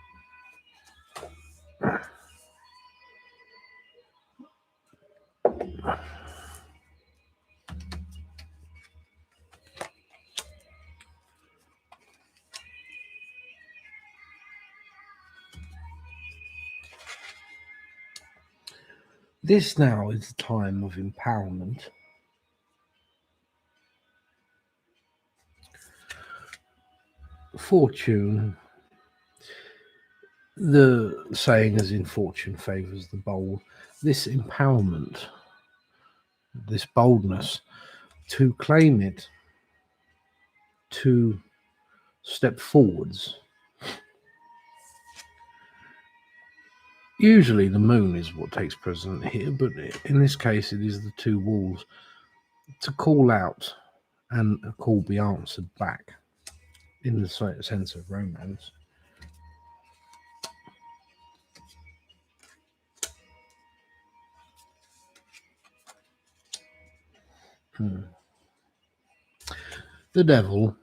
[SPEAKER 2] this now is the time of empowerment. Fortune, the saying as in fortune favours the bold. This empowerment, this boldness to claim it, to step forwards. Usually the moon is what takes precedent here, but in this case it is the two walls. To call out and a call be answered back in the sense of romance. The devil,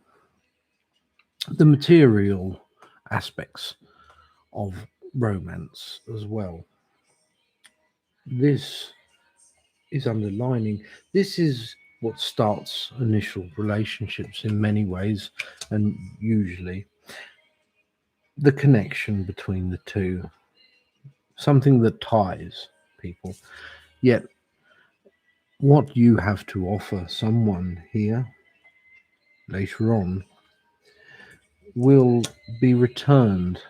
[SPEAKER 2] the material aspects of romance as well. This is underlining. This is what starts initial relationships in many ways, and usually the connection between the two, something that ties people. Yet what you have to offer someone here later on will be returned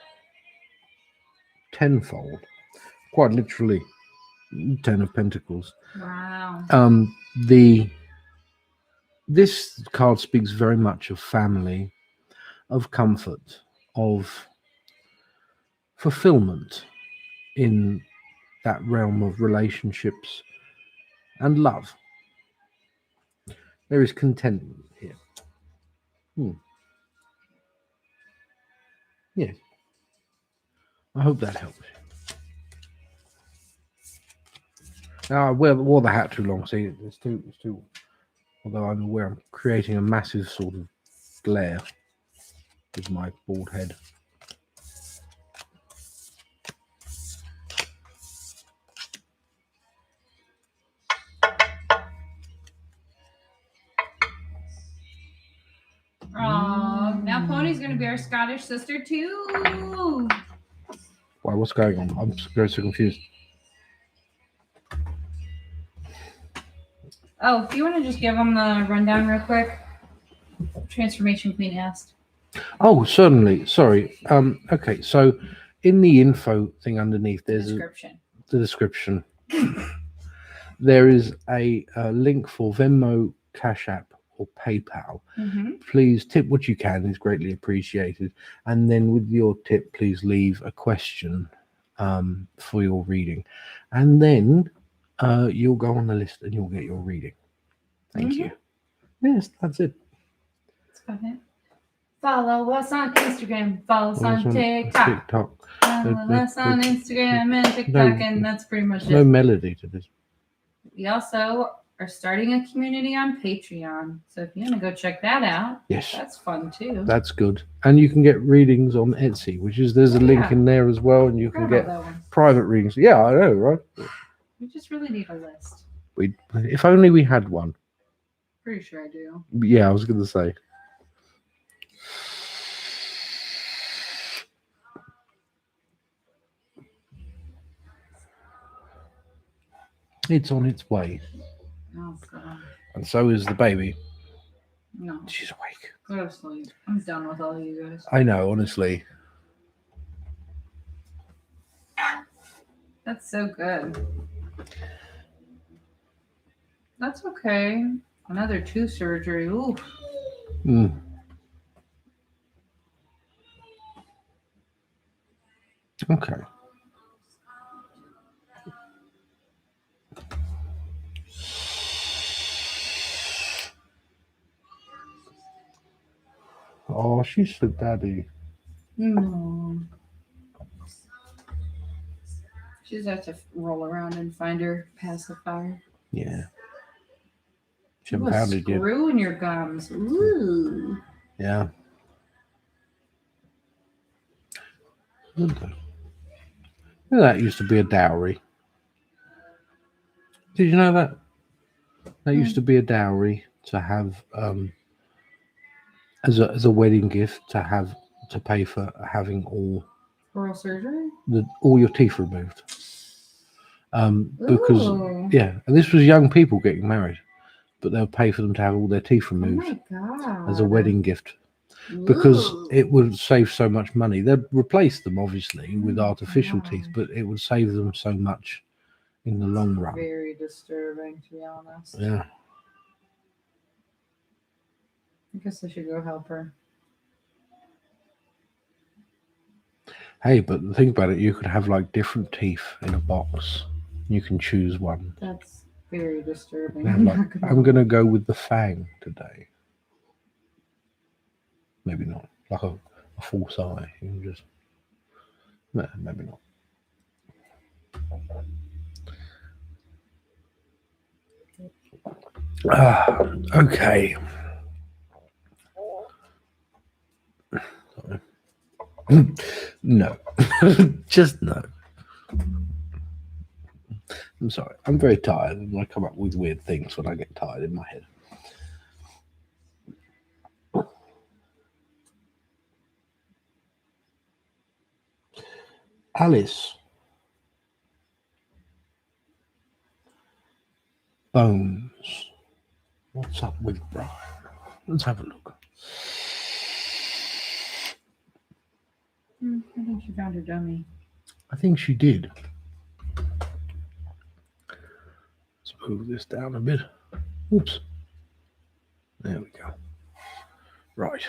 [SPEAKER 2] tenfold, quite literally. 10 of Pentacles.
[SPEAKER 1] Wow.
[SPEAKER 2] This card speaks very much of family, of comfort, of fulfillment in that realm of relationships and love. There is contentment here. Yes. I hope that helps. Now, I wore the hat too long. See, it's too. Although I'm aware I'm creating a massive sort of glare with my bald head.
[SPEAKER 1] Oh, now Pony's gonna be our Scottish sister too.
[SPEAKER 2] Why? What's going on? I'm very so confused.
[SPEAKER 1] Oh, if you want to just give them the rundown real quick. Transformation Queen asked.
[SPEAKER 2] Oh, certainly. Sorry. Okay. So, in the info thing underneath, there's
[SPEAKER 1] Description.
[SPEAKER 2] the description. There is a link for Venmo, Cash App, or PayPal.
[SPEAKER 1] Mm-hmm.
[SPEAKER 2] Please tip what you can; is greatly appreciated. And then, with your tip, please leave a question for your reading, and then you'll go on the list and you'll get your reading. Thank you. Yes, that's it.
[SPEAKER 1] That's about it. Follow us on Instagram. Follow us on TikTok.
[SPEAKER 2] TikTok.
[SPEAKER 1] Follow us on Instagram and TikTok, and that's pretty much
[SPEAKER 2] No
[SPEAKER 1] it.
[SPEAKER 2] melody to this.
[SPEAKER 1] We also are starting a community on Patreon. So if you want to go check that out,
[SPEAKER 2] Yes,
[SPEAKER 1] that's fun too.
[SPEAKER 2] that's good. And you can get readings on Etsy, which is there's a link in there as well, and you can get private readings. Yeah, I know, right?
[SPEAKER 1] We just really need a list.
[SPEAKER 2] If only we had one.
[SPEAKER 1] Pretty sure I do.
[SPEAKER 2] Yeah, I was going to say. It's on its way.
[SPEAKER 1] Oh, God.
[SPEAKER 2] And so is the baby.
[SPEAKER 1] No.
[SPEAKER 2] She's awake.
[SPEAKER 1] Go to sleep. I'm done with all of you guys.
[SPEAKER 2] I know, honestly.
[SPEAKER 1] That's so good. That's okay. Another tooth surgery. Ooh.
[SPEAKER 2] Okay. Oh, she's so daddy.
[SPEAKER 1] No. She just have to roll around and find her pacifier.
[SPEAKER 2] Yeah. She
[SPEAKER 1] Ooh,
[SPEAKER 2] hasn't
[SPEAKER 1] a
[SPEAKER 2] found it yet.
[SPEAKER 1] screw in your gums. Ooh.
[SPEAKER 2] Yeah. Okay. Well, that used to be a dowry. Did you know that? That used to be a dowry to have as a wedding gift to pay for having
[SPEAKER 1] Oral surgery?
[SPEAKER 2] all your teeth removed. Because
[SPEAKER 1] Ooh.
[SPEAKER 2] yeah, and this was young people getting married, but they'll pay for them to have all their teeth
[SPEAKER 1] Oh
[SPEAKER 2] removed
[SPEAKER 1] my God.
[SPEAKER 2] as a wedding gift. Because
[SPEAKER 1] Ooh.
[SPEAKER 2] it would save so much money. They'd replace them obviously with
[SPEAKER 1] Oh,
[SPEAKER 2] artificial
[SPEAKER 1] God.
[SPEAKER 2] teeth, but it would save them so much in the long run.
[SPEAKER 1] Very disturbing, to be honest.
[SPEAKER 2] Yeah.
[SPEAKER 1] I guess I should go help her.
[SPEAKER 2] Hey, but think about it. You could have like different teeth in a box. You can choose one.
[SPEAKER 1] That's very disturbing.
[SPEAKER 2] I'm gonna go with the fang today. Maybe not. Like a false eye. You can just no, maybe not. Okay. Sorry. No. Just no. I'm sorry. I'm very tired and I come up with weird things when I get tired in my head. Alice. Bones. What's up with Brian? Let's have a look.
[SPEAKER 1] I think she found her dummy.
[SPEAKER 2] I think she did. Let's move this down a bit. Oops. There we go. Right.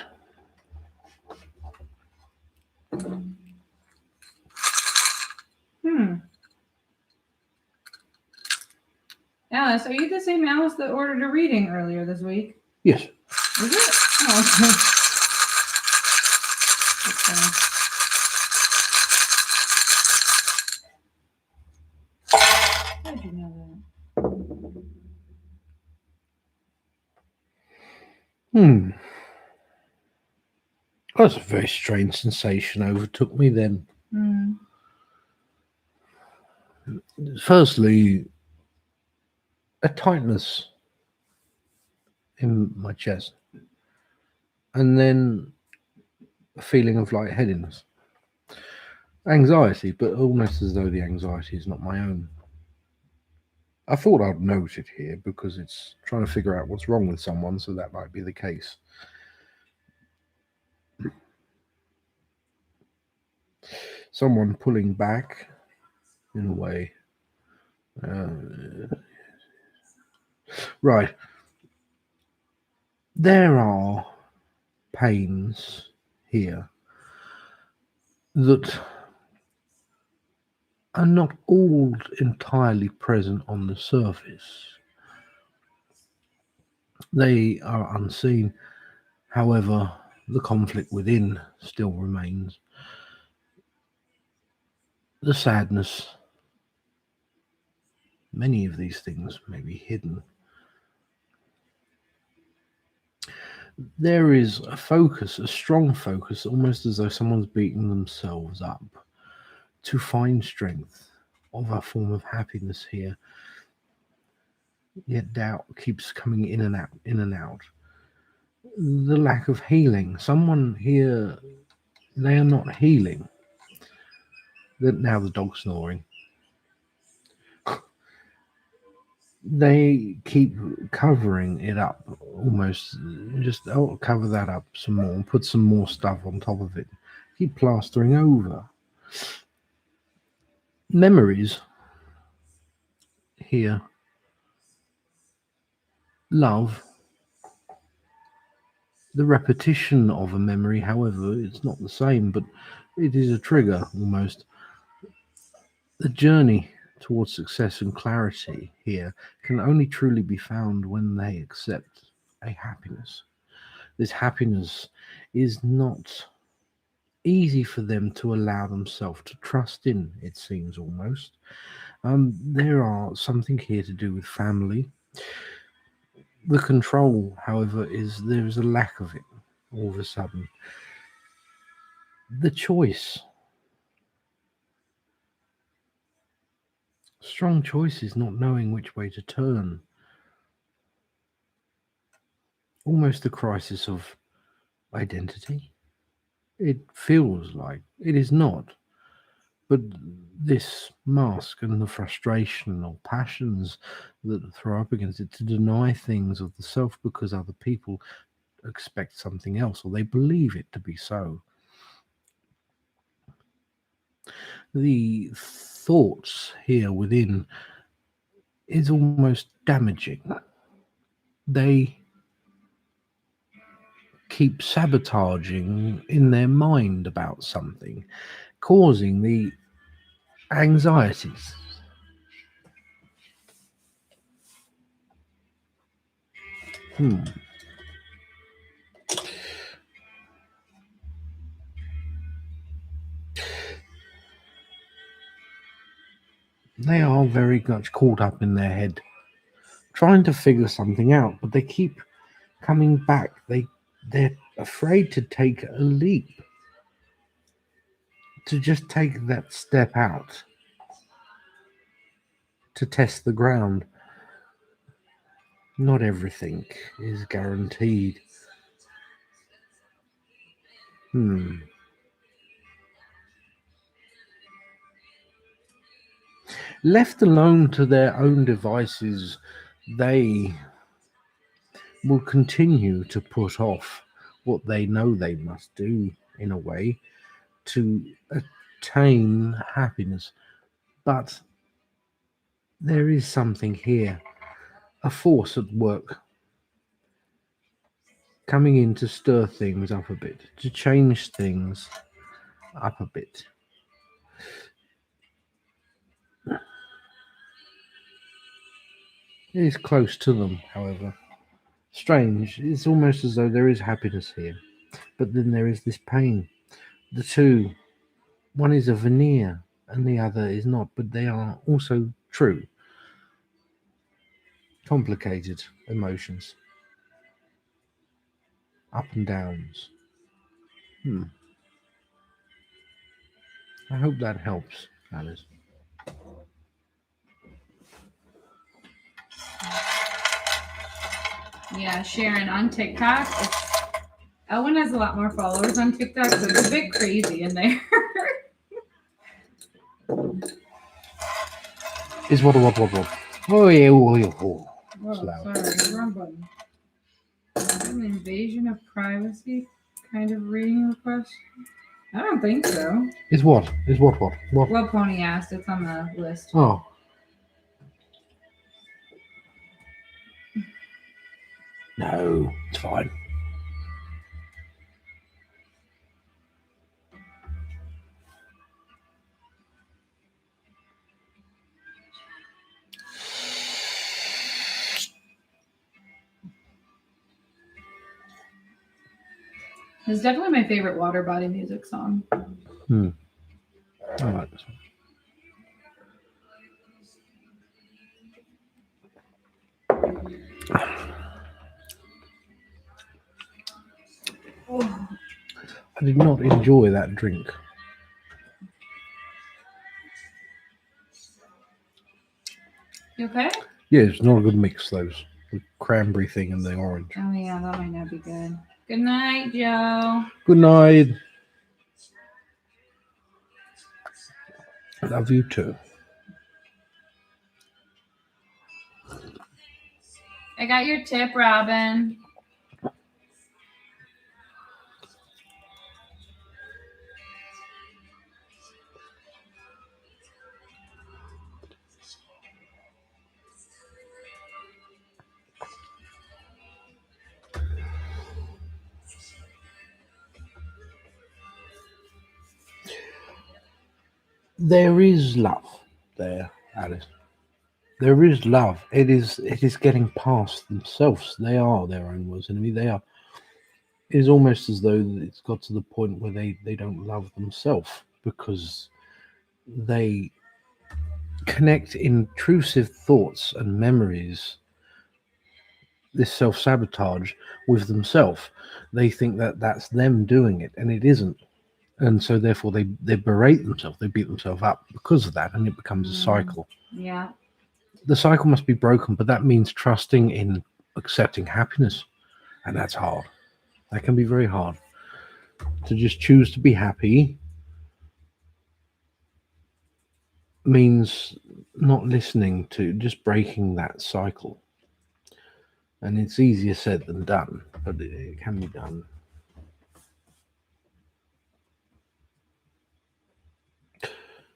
[SPEAKER 1] Alice, are you the same Alice that ordered a reading earlier this week?
[SPEAKER 2] Yes.
[SPEAKER 1] Is it? Oh, okay. How'd you know
[SPEAKER 2] Hmm. That's a very strange sensation overtook me then.
[SPEAKER 1] that?
[SPEAKER 2] Firstly, a tightness in my chest, and then a feeling of lightheadedness. Anxiety, but almost as though the anxiety is not my own. I thought I'd note it here because it's trying to figure out what's wrong with someone, so that might be the case. Someone pulling back, in a way. Right. There are pains here that are not all entirely present on the surface. They are unseen. However, the conflict within still remains. The sadness, many of these things may be hidden. There is a focus, a strong focus, almost as though someone's beating themselves up to find strength of a form of happiness here. Yet doubt keeps coming in and out, in and out. The lack of healing. Someone here, they are not healing. Now the dog's snoring. They keep covering it up, almost just cover that up some more, put some more stuff on top of it, keep plastering over. Memories here, love, the repetition of a memory, however, it's not the same, but it is a trigger almost. The journey towards success and clarity here can only truly be found when they accept a happiness. This happiness is not easy for them to allow themselves to trust in, it seems almost. There are something here to do with family. The control, however, is there is a lack of it all of a sudden. The choice. Strong choices, not knowing which way to turn. Almost a crisis of identity. It feels like it is not. But this mask and the frustration or passions that throw up against it to deny things of the self because other people expect something else or they believe it to be so. The thoughts here within is almost damaging. They keep sabotaging in their mind about something, causing the anxieties. They are very much caught up in their head, trying to figure something out, but they keep coming back. They're afraid to take a leap, to just take that step out, to test the ground. Not everything is guaranteed. Left alone to their own devices, they will continue to put off what they know they must do, in a way, to attain happiness. But there is something here, a force at work, coming in to stir things up a bit, to change things up a bit. It is close to them, however. Strange. It's almost as though there is happiness here, but then there is this pain. The two, one is a veneer and the other is not, but they are also true. Complicated emotions, up and downs. I hope that helps, Alice.
[SPEAKER 1] Yeah, Sharon on TikTok. Elwynn has a lot more followers on TikTok, so it's a bit crazy in there.
[SPEAKER 2] Is what? Oh yeah,
[SPEAKER 1] Whoa, sorry, wrong button. An invasion of privacy kind of reading request? I don't think so.
[SPEAKER 2] Is what? What?
[SPEAKER 1] Well, Pony asked. It's on the list.
[SPEAKER 2] Oh. No, it's fine.
[SPEAKER 1] It's definitely my favorite water body music song.
[SPEAKER 2] I like this one.
[SPEAKER 1] Oh.
[SPEAKER 2] I did not enjoy that drink.
[SPEAKER 1] You okay?
[SPEAKER 2] Yeah, it's not a good mix, those. The cranberry thing and the orange.
[SPEAKER 1] Oh, yeah, that might not be good. Good night, Joe.
[SPEAKER 2] Good night. Love you too.
[SPEAKER 1] I got your tip, Robin.
[SPEAKER 2] There is love there, Alice. There is love. It is getting past themselves. They are their own worst enemy. They are. It is almost as though it's got to the point where they don't love themselves because they connect intrusive thoughts and memories, this self-sabotage with themselves. They think that that's them doing it, and it isn't. And so therefore they berate themselves, they beat themselves up because of that, and it becomes a cycle.
[SPEAKER 1] Yeah.
[SPEAKER 2] The cycle must be broken, but that means trusting in accepting happiness, and that's hard. That can be very hard. To just choose to be happy means not listening to, just breaking that cycle. And it's easier said than done, but it can be done.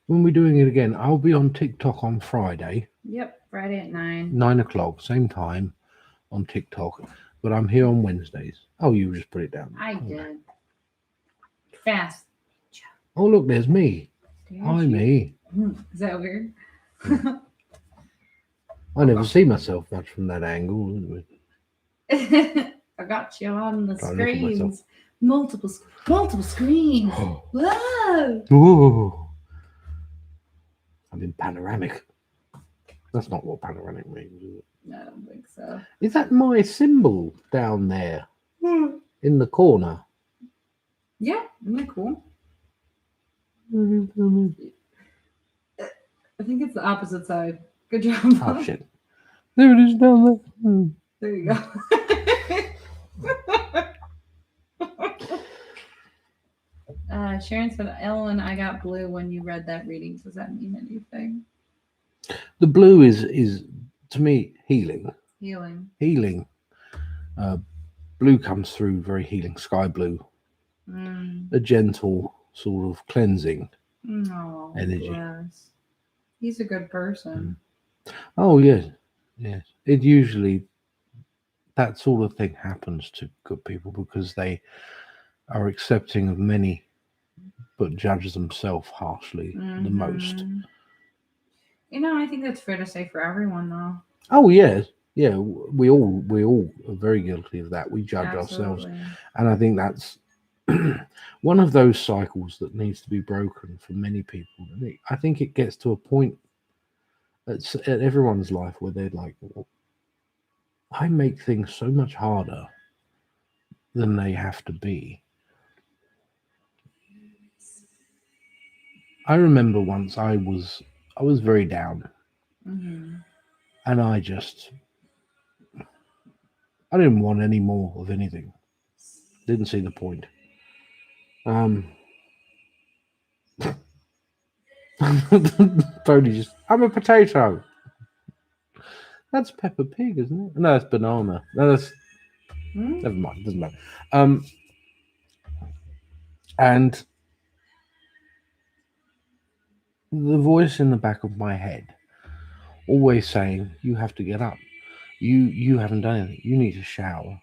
[SPEAKER 2] When we're doing it again, I'll be on TikTok on Friday.
[SPEAKER 1] Yep, Friday at 9.
[SPEAKER 2] 9 o'clock, same time on TikTok. But I'm here on Wednesdays. Oh, you just put it down.
[SPEAKER 1] I did. Fast.
[SPEAKER 2] Oh, look, there's me.
[SPEAKER 1] There's
[SPEAKER 2] Hi,
[SPEAKER 1] you.
[SPEAKER 2] me.
[SPEAKER 1] Is that weird?
[SPEAKER 2] I never see myself much from that angle.
[SPEAKER 1] I got you on the
[SPEAKER 2] Trying to look at myself.
[SPEAKER 1] screens. Multiple screens.
[SPEAKER 2] Oh.
[SPEAKER 1] Whoa.
[SPEAKER 2] Ooh. I'm in panoramic. That's not what panoramic means, is it?
[SPEAKER 1] No, I don't think so.
[SPEAKER 2] Is that my symbol down there in the corner?
[SPEAKER 1] Yeah, isn't that cool? I think it's the opposite side. Good job.
[SPEAKER 2] Oh, shit. There it is down there.
[SPEAKER 1] There you go. Sharon said, Ellen, I got blue when you read that reading. Does that mean anything?
[SPEAKER 2] The blue is to me healing.
[SPEAKER 1] Healing.
[SPEAKER 2] Blue comes through very healing. Sky blue, a gentle sort of cleansing energy.
[SPEAKER 1] Bless. He's a good person.
[SPEAKER 2] Oh yes. It usually that sort of thing happens to good people because they are accepting of many, but judge themselves harshly the most.
[SPEAKER 1] You know, I think that's fair to say for everyone, though.
[SPEAKER 2] Oh yes, yeah. We all are very guilty of that. We judge ourselves,
[SPEAKER 1] Absolutely.
[SPEAKER 2] and I think that's one of those cycles that needs to be broken for many people. I think it gets to a point at everyone's life where they're like, well, I make things so much harder than they have to be. I remember once I was very down,
[SPEAKER 1] Mm-hmm.
[SPEAKER 2] and I didn't want any more of anything. Didn't see the point. Um, Tony just, I'm a potato. That's Peppa Pig, isn't it? No, that's banana. No, that's
[SPEAKER 1] Hmm?
[SPEAKER 2] never mind. Doesn't matter. Um, and the voice in the back of my head always saying, "You have to get up. You haven't done anything. You need to shower.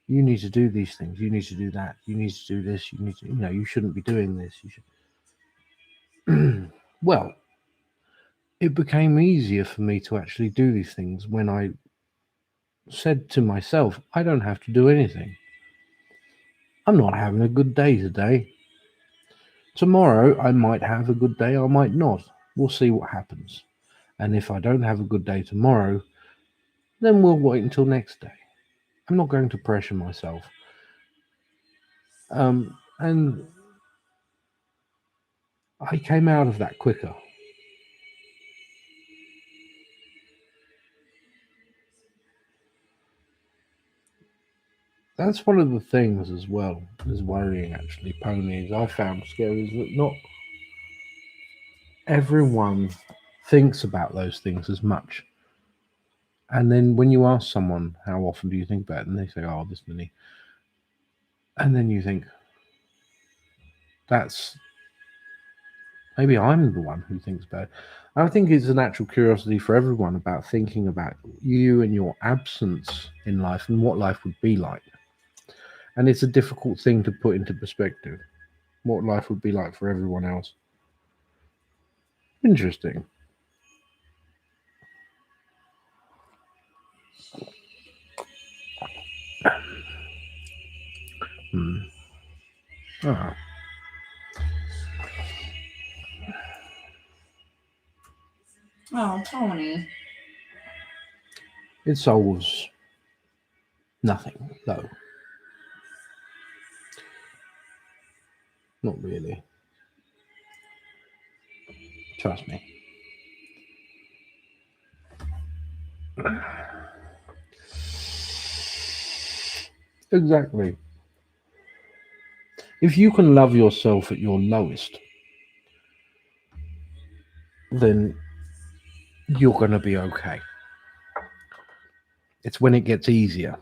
[SPEAKER 2] You need to do these things. You need to do that. You need to do this. You need to, you shouldn't be doing this. You should." Well, it became easier for me to actually do these things when I said to myself, "I don't have to do anything. I'm not having a good day today. Tomorrow I might have a good day, I might not. We'll see what happens. And if I don't have a good day tomorrow, then we'll wait until next day. I'm not going to pressure myself." And I came out of that quicker. That's one of the things as well as worrying, actually, ponies. I found scary is that not everyone thinks about those things as much. And then when you ask someone, how often do you think about it? And they say, oh, this many. And then you think, that's maybe I'm the one who thinks about it. I think it's a natural curiosity for everyone about thinking about you and your absence in life and what life would be like. And it's a difficult thing to put into perspective, what life would be like for everyone else. Interesting. Hmm. Ah,
[SPEAKER 1] Oh, Tony.
[SPEAKER 2] it solves nothing, though. Not really. Trust me. Exactly. If you can love yourself at your lowest, then you're going to be okay. It's when it gets easier.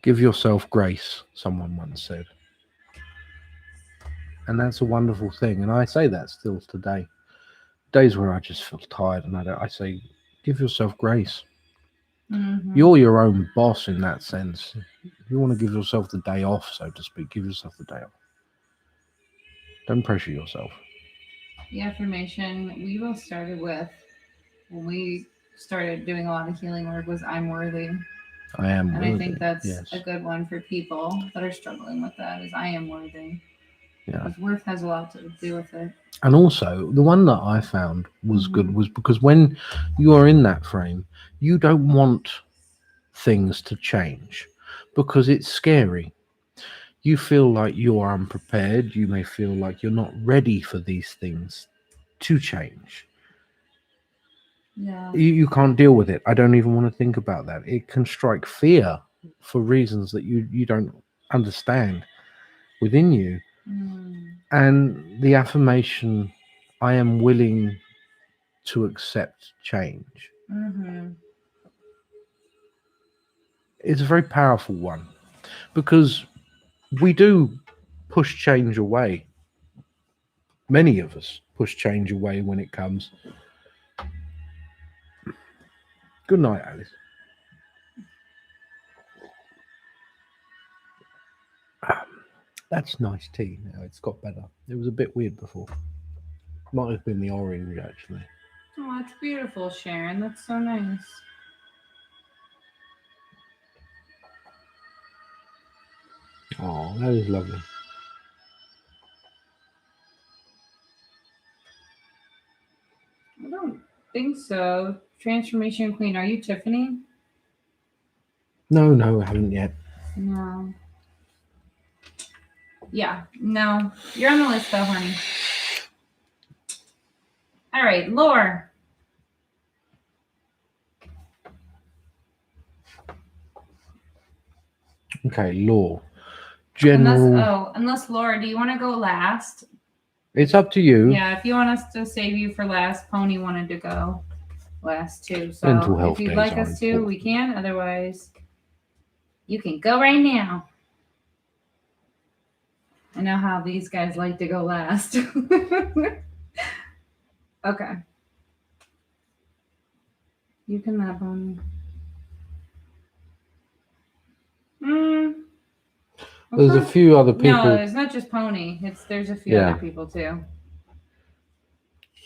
[SPEAKER 2] Give yourself grace, someone once said. And that's a wonderful thing. And I say that still today. Days where I just feel tired and I say, give yourself grace.
[SPEAKER 1] Mm-hmm.
[SPEAKER 2] You're your own boss in that sense. If you want to give yourself the day off, so to speak, give yourself the day off. Don't pressure yourself.
[SPEAKER 1] The affirmation we both started with when we started doing a lot of healing work was I'm worthy.
[SPEAKER 2] I am
[SPEAKER 1] And I
[SPEAKER 2] worthy.
[SPEAKER 1] think that's
[SPEAKER 2] Yes.
[SPEAKER 1] a good one for people that are struggling with that is I am worthy.
[SPEAKER 2] Yeah.
[SPEAKER 1] Because worth has a lot to do with it.
[SPEAKER 2] And also, the one that I found was good
[SPEAKER 1] Mhm.
[SPEAKER 2] was because when you are in that frame, you don't want things to change because it's scary. You feel like you are unprepared. You may feel like you're not ready for these things to change.
[SPEAKER 1] Yeah.
[SPEAKER 2] You can't deal with it. I don't even want to think about that. It can strike fear for reasons that you don't understand within you.
[SPEAKER 1] Mm.
[SPEAKER 2] And the affirmation, I am willing to accept change,
[SPEAKER 1] Mm-hmm.
[SPEAKER 2] is a very powerful one because we do push change away. Many of us push change away when it comes. Good night, Alice. That's nice tea now. It's got better. It was a bit weird before. Might have been the orange, actually.
[SPEAKER 1] Oh, Oh, it's beautiful, Sharon. That's so nice.
[SPEAKER 2] Oh, that is lovely.
[SPEAKER 1] I don't think so. Transformation Queen. Are you Tiffany?
[SPEAKER 2] No, I haven't yet.
[SPEAKER 1] No. Yeah, no. You're on the list though, honey. All right, Lore.
[SPEAKER 2] Okay, law. General.
[SPEAKER 1] Unless Laura, do you want to go last?
[SPEAKER 2] It's up to you.
[SPEAKER 1] Yeah, if you want us to save you for last, Pony wanted to go last too. So
[SPEAKER 2] Mental health
[SPEAKER 1] if you'd
[SPEAKER 2] days
[SPEAKER 1] like
[SPEAKER 2] are
[SPEAKER 1] us to,
[SPEAKER 2] important.
[SPEAKER 1] we can. Otherwise, you can go right now. I know how these guys like to go last. Okay. You can have Pony.
[SPEAKER 2] There's a few other people.
[SPEAKER 1] No, it's not just Pony. There's a few
[SPEAKER 2] Yeah.
[SPEAKER 1] other people too.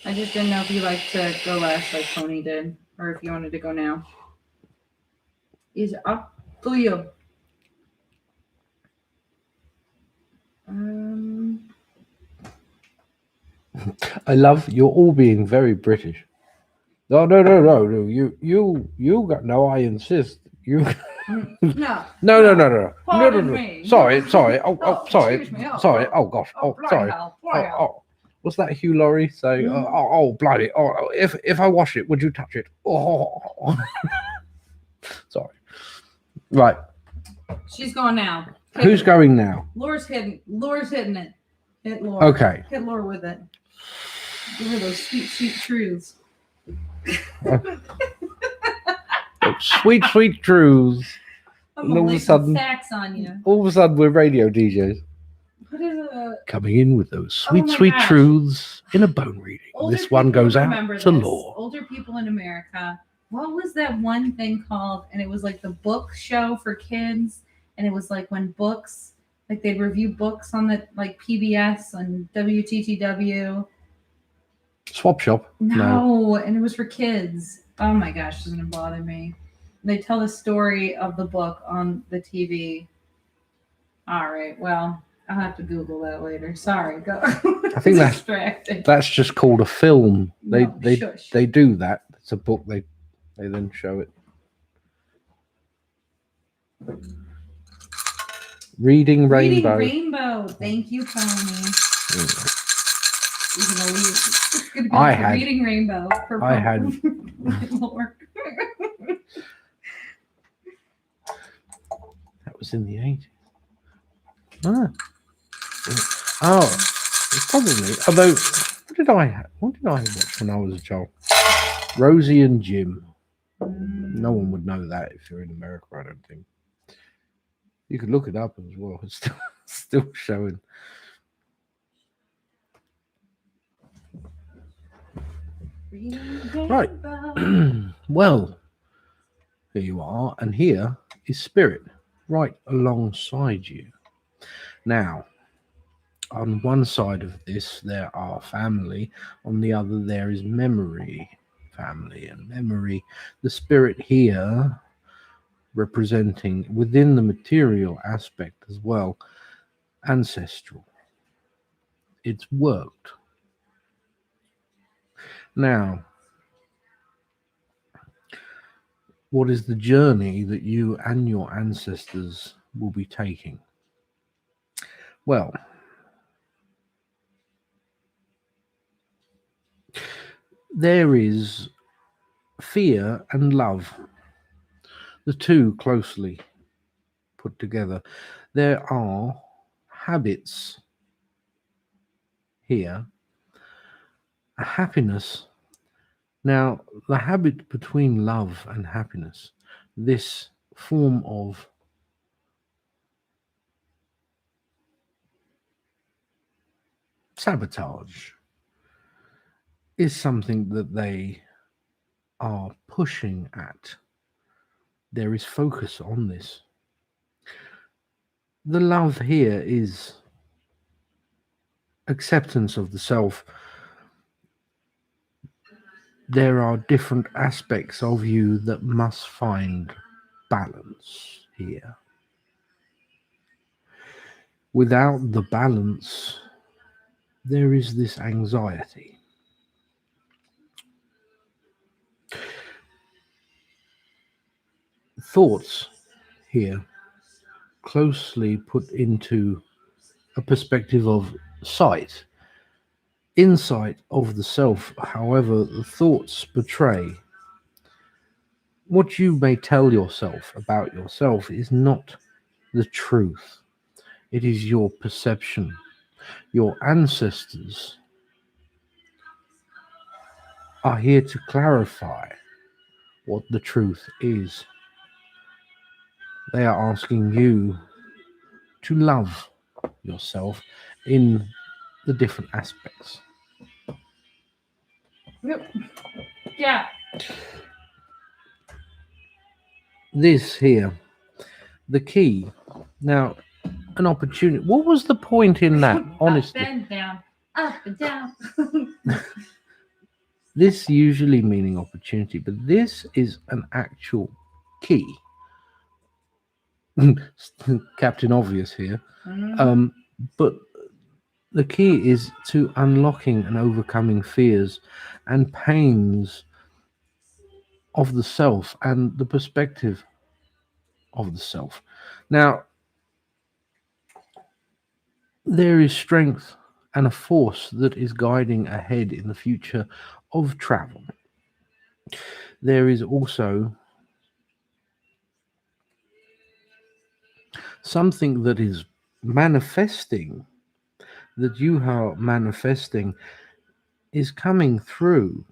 [SPEAKER 1] I just didn't know if you like to go last like Pony did, or if you wanted to go now. It's up to you.
[SPEAKER 2] I love you're all being very British. No. You got no. I insist. You.
[SPEAKER 1] No.
[SPEAKER 2] No.
[SPEAKER 1] Pardon me.
[SPEAKER 2] Sorry. Sorry.
[SPEAKER 1] Oh,
[SPEAKER 2] Sorry.
[SPEAKER 1] excuse me.
[SPEAKER 2] Sorry. Oh gosh. Oh,
[SPEAKER 1] bloody
[SPEAKER 2] sorry.
[SPEAKER 1] hell, bloody hell.
[SPEAKER 2] What's that Hugh Laurie saying?
[SPEAKER 1] Mm.
[SPEAKER 2] Oh, bloody. Oh, if I wash it, would you touch it? Oh. Sorry. Right.
[SPEAKER 1] She's going now.
[SPEAKER 2] Who's going now?
[SPEAKER 1] Laura's hitting it. Hit Laura.
[SPEAKER 2] Okay.
[SPEAKER 1] Hit Laura with it. Give her those sweet, sweet truths.
[SPEAKER 2] Sweet truths.
[SPEAKER 1] I'm
[SPEAKER 2] And all of
[SPEAKER 1] gonna lay
[SPEAKER 2] a
[SPEAKER 1] some
[SPEAKER 2] sudden-
[SPEAKER 1] facts on you.
[SPEAKER 2] All of a sudden, we're radio DJs.
[SPEAKER 1] What is it?
[SPEAKER 2] Coming in with those sweet,
[SPEAKER 1] my
[SPEAKER 2] sweet
[SPEAKER 1] gosh.
[SPEAKER 2] truths in a bone reading.
[SPEAKER 1] Older
[SPEAKER 2] This one
[SPEAKER 1] people
[SPEAKER 2] goes out
[SPEAKER 1] remember
[SPEAKER 2] to
[SPEAKER 1] this.
[SPEAKER 2] Law.
[SPEAKER 1] Older people in America. What was that one thing called? And it was like the book show for kids. And it was like when books, like they'd review books on the like PBS and WTTW.
[SPEAKER 2] Swap shop?
[SPEAKER 1] No, and it was for kids. Oh my gosh, it's gonna bother me. They tell the story of the book on the TV. All right, well, I'll have to Google that later. Sorry, go.
[SPEAKER 2] I think that's just called a film.
[SPEAKER 1] Shush.
[SPEAKER 2] They do that. It's a book. They then show it. Reading Rainbow.
[SPEAKER 1] Reading Rainbow. Thank you, Pony. You're gonna leave. It's gonna be
[SPEAKER 2] I
[SPEAKER 1] like
[SPEAKER 2] had-
[SPEAKER 1] Reading Rainbow. For
[SPEAKER 2] I had-
[SPEAKER 1] Lord.
[SPEAKER 2] That was in the 80s. Oh, it's probably. Although, what did I watch when I was a child? Rosie and Jim. No one would know that if you're in America, I don't think. You could look it up as well. It's still showing.
[SPEAKER 1] Reading
[SPEAKER 2] Right.
[SPEAKER 1] Rainbow.
[SPEAKER 2] Well, here you are, and here is Spirit right alongside you. Now, on one side of this, there are family. On the other, there is memory. Family and memory. The Spirit here representing within the material aspect as well, ancestral. It's worked. Now, what is the journey that you and your ancestors will be taking? Well, there is fear and love, the two closely put together. There are habits here, a happiness. Now, the habit between love and happiness, this form of sabotage, is something that they are pushing at. There is focus on this. The love here is acceptance of the self, there are different aspects of you that must find balance here. Without the balance, there is this anxiety. Thoughts here closely put into a perspective of sight, insight of the self. However, the thoughts betray what you may tell yourself about yourself is not the truth. It is your perception. Your ancestors are here to clarify what the truth is. They are asking you to love yourself in the different aspects.
[SPEAKER 1] Yep. Yeah.
[SPEAKER 2] This here, the key. Now, an opportunity. What was the point in that? Honestly,
[SPEAKER 1] Up and down. Up and down.
[SPEAKER 2] this usually meaning opportunity, but this is an actual key. Captain Obvious here.
[SPEAKER 1] Mhm.
[SPEAKER 2] But the key is to unlocking and overcoming fears and pains of the self and the perspective of the self. Now, there is strength and a force that is guiding ahead in the future of travel. There is also something that is manifesting, that you are manifesting is coming through,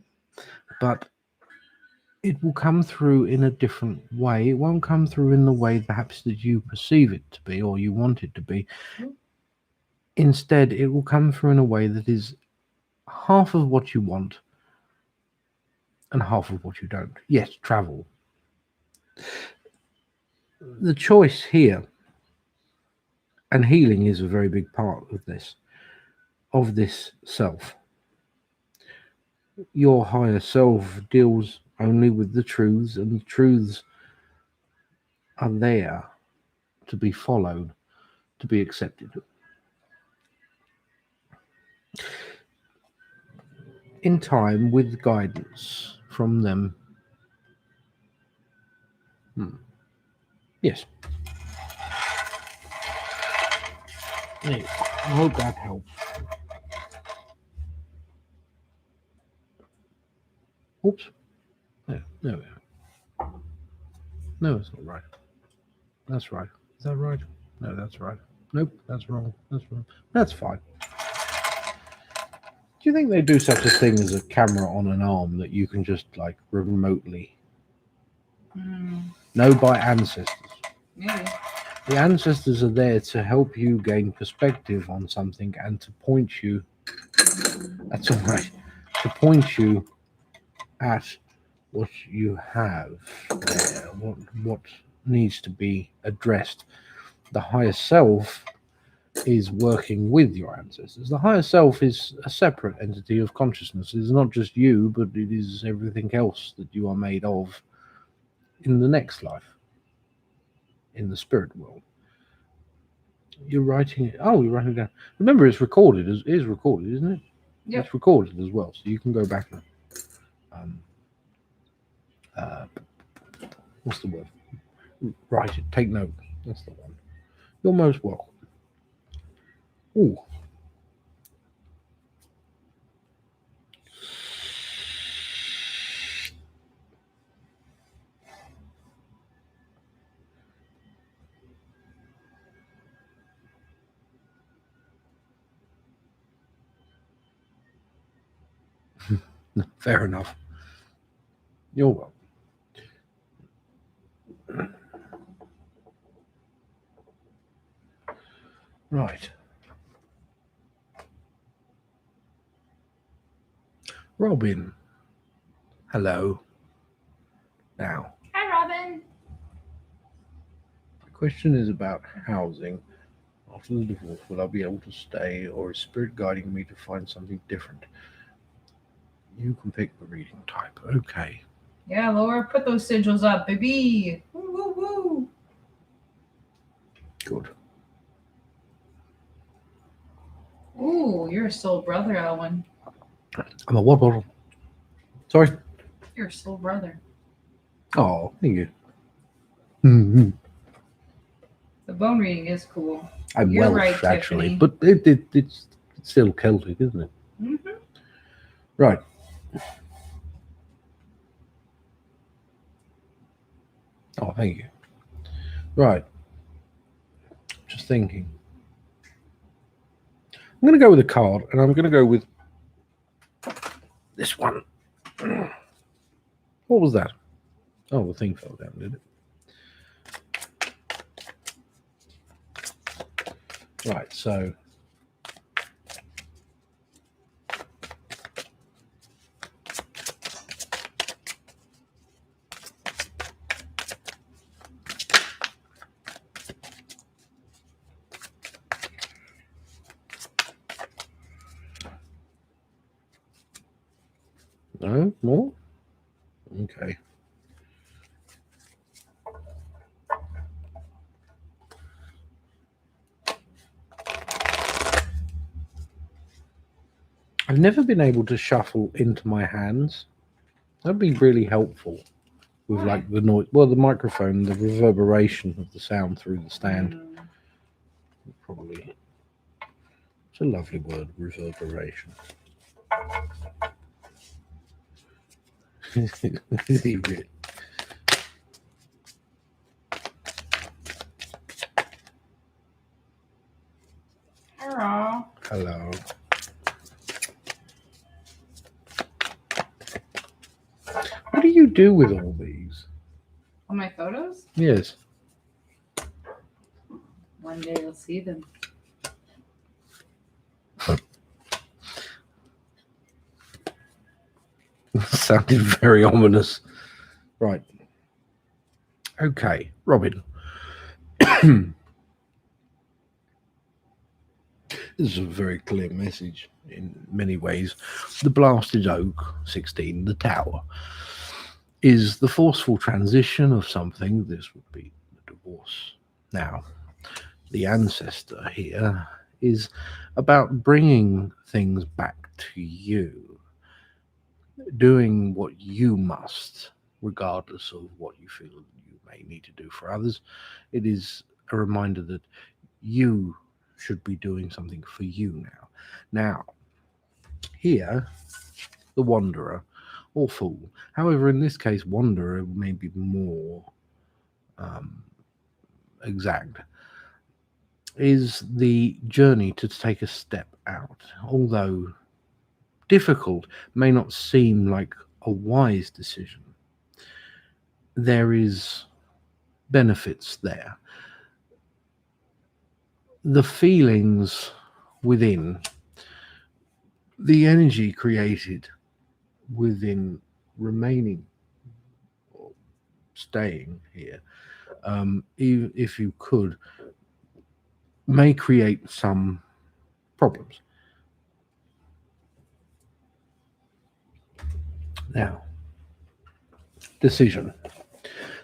[SPEAKER 2] but it will come through in a different way. It won't come through in the way perhaps that you perceive it to be or you want it to be. Instead, it will come through in a way that is half of what you want and half of what you don't. Yes, travel. The choice here, and healing is a very big part of this self. Your higher self deals only with the truths, and the truths are there to be followed, to be accepted. In time, with guidance from them. Yes. Hey, I hope that helps. Oops. No. No, it's not right. That's right. Is that right? No, that's right. Nope, that's wrong. That's wrong. That's fine. Do you think they do such a thing as a camera on an arm that you can just like remotely? No, by ancestors.
[SPEAKER 1] Maybe.
[SPEAKER 2] The ancestors are there to help you gain perspective on something and to point you. That's all right. To point you at what you have there, what needs to be addressed. The higher self is working with your ancestors. The higher self is a separate entity of consciousness. It is not just you, but it is everything else that you are made of in the next life, in the spirit world. You're writing it. Oh, you're writing it down. Remember, it's recorded. It is recorded, isn't it?
[SPEAKER 1] Yep.
[SPEAKER 2] It's recorded as well, so you can go back and what's the word? Write it. Take note. That's the one. You're most welcome. Ooh. Fair enough. You're welcome. Right. Robin. Hello. Now,
[SPEAKER 1] Hi, Robin.
[SPEAKER 2] the question is about housing. After the divorce, will I be able to stay, or is spirit guiding me to find something different? You can pick the reading type. Okay.
[SPEAKER 1] Yeah, Laura, put those sigils up, baby. Woo, woo, woo.
[SPEAKER 2] Good.
[SPEAKER 1] Ooh, you're a soul brother, Elwynn.
[SPEAKER 2] I'm a what bottle? Sorry.
[SPEAKER 1] You're a soul brother.
[SPEAKER 2] Oh, thank you. Mm-hmm.
[SPEAKER 1] The bone reading is cool.
[SPEAKER 2] I'm
[SPEAKER 1] You're
[SPEAKER 2] Welsh,
[SPEAKER 1] right,
[SPEAKER 2] actually,
[SPEAKER 1] Tiffany.
[SPEAKER 2] but it's still Celtic, isn't it?
[SPEAKER 1] Mm-hmm.
[SPEAKER 2] Right. Oh, thank you. Right. Just thinking. I'm going to go with a card, and I'm going to go with this one. What was that? Oh, the thing fell down, did it? Right, so... No? More? Okay. I've never been able to shuffle into my hands. That'd be really helpful with
[SPEAKER 1] Why?
[SPEAKER 2] like the noise, well, the microphone, the reverberation of the sound through the stand. Probably. It's a lovely word, reverberation. Is he really?
[SPEAKER 1] Hello.
[SPEAKER 2] Hello. What do you do with all these?
[SPEAKER 1] On my photos?
[SPEAKER 2] Yes.
[SPEAKER 1] One day you'll see them.
[SPEAKER 2] Sounded very ominous. Right. Okay, Robin. This is a very clear message in many ways. The blasted oak, 16, the tower, is the forceful transition of something. This would be the divorce. Now, the ancestor here is about bringing things back to you, doing what you must, regardless of what you feel you may need to do for others. It is a reminder that you should be doing something for you now. Now, here, the wanderer or fool. However, in this case, wanderer may be more exact, is the journey to take a step out. Although difficult, may not seem like a wise decision. There is benefits there. The feelings within, the energy created within remaining or staying here, even if you could, may create some problems. Now, decision.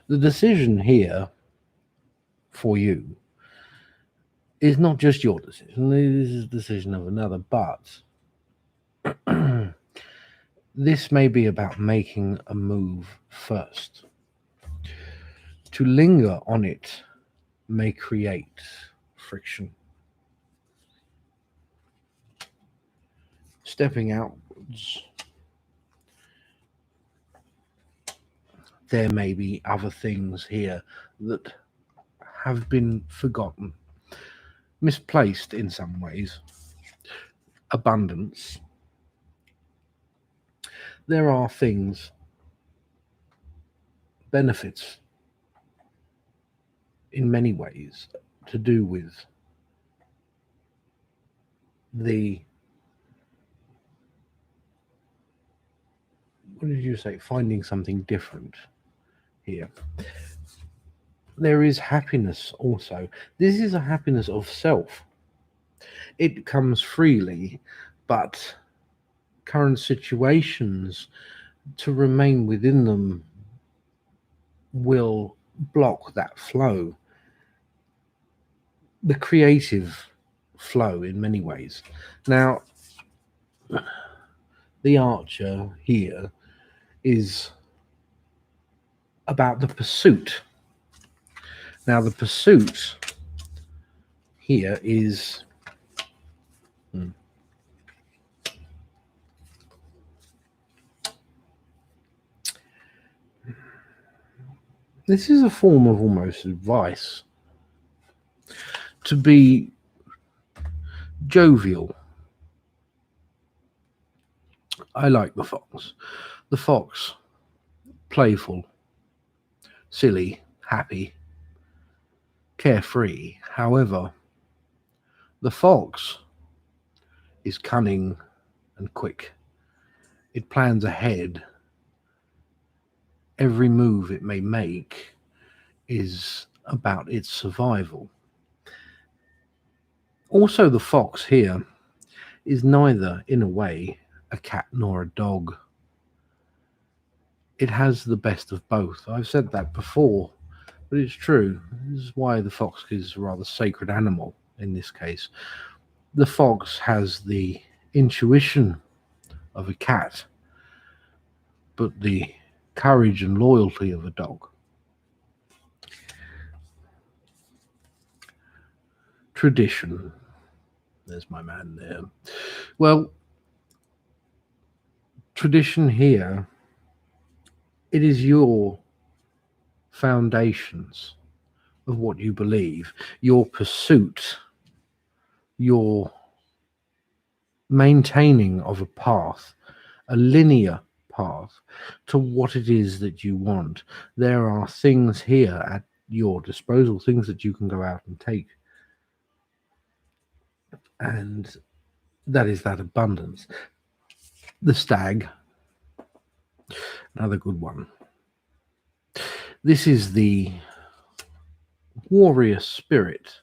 [SPEAKER 2] The decision here for you is not just your decision, this is the decision of another, but this may be about making a move first. To linger on it may create friction. Stepping outwards, there may be other things here that have been forgotten, misplaced in some ways. Abundance. There are things, benefits in many ways to do with the, what did you say, finding something different here. There is happiness also. This is a happiness of self. It comes freely, but current situations, to remain within them will block that flow, the creative flow in many ways. Now, the archer here is about the pursuit. Now, the pursuit here is this is a form of almost advice to be jovial. I like the fox. The fox, playful, silly, happy, carefree. However, the fox is cunning and quick. It plans ahead. Every move it may make is about its survival. Also, the fox here is neither, in a way, a cat nor a dog. It has the best of both. I've said that before, but it's true. This is why the fox is a rather sacred animal in this case. The fox has the intuition of a cat, but the courage and loyalty of a dog. Tradition. There's my man there. Well, tradition here, it is your foundations of what you believe, your pursuit, your maintaining of a path, a linear path to what it is that you want. There are things here at your disposal, things that you can go out and take. And that is that abundance. The stag, another good one. This is the warrior spirit,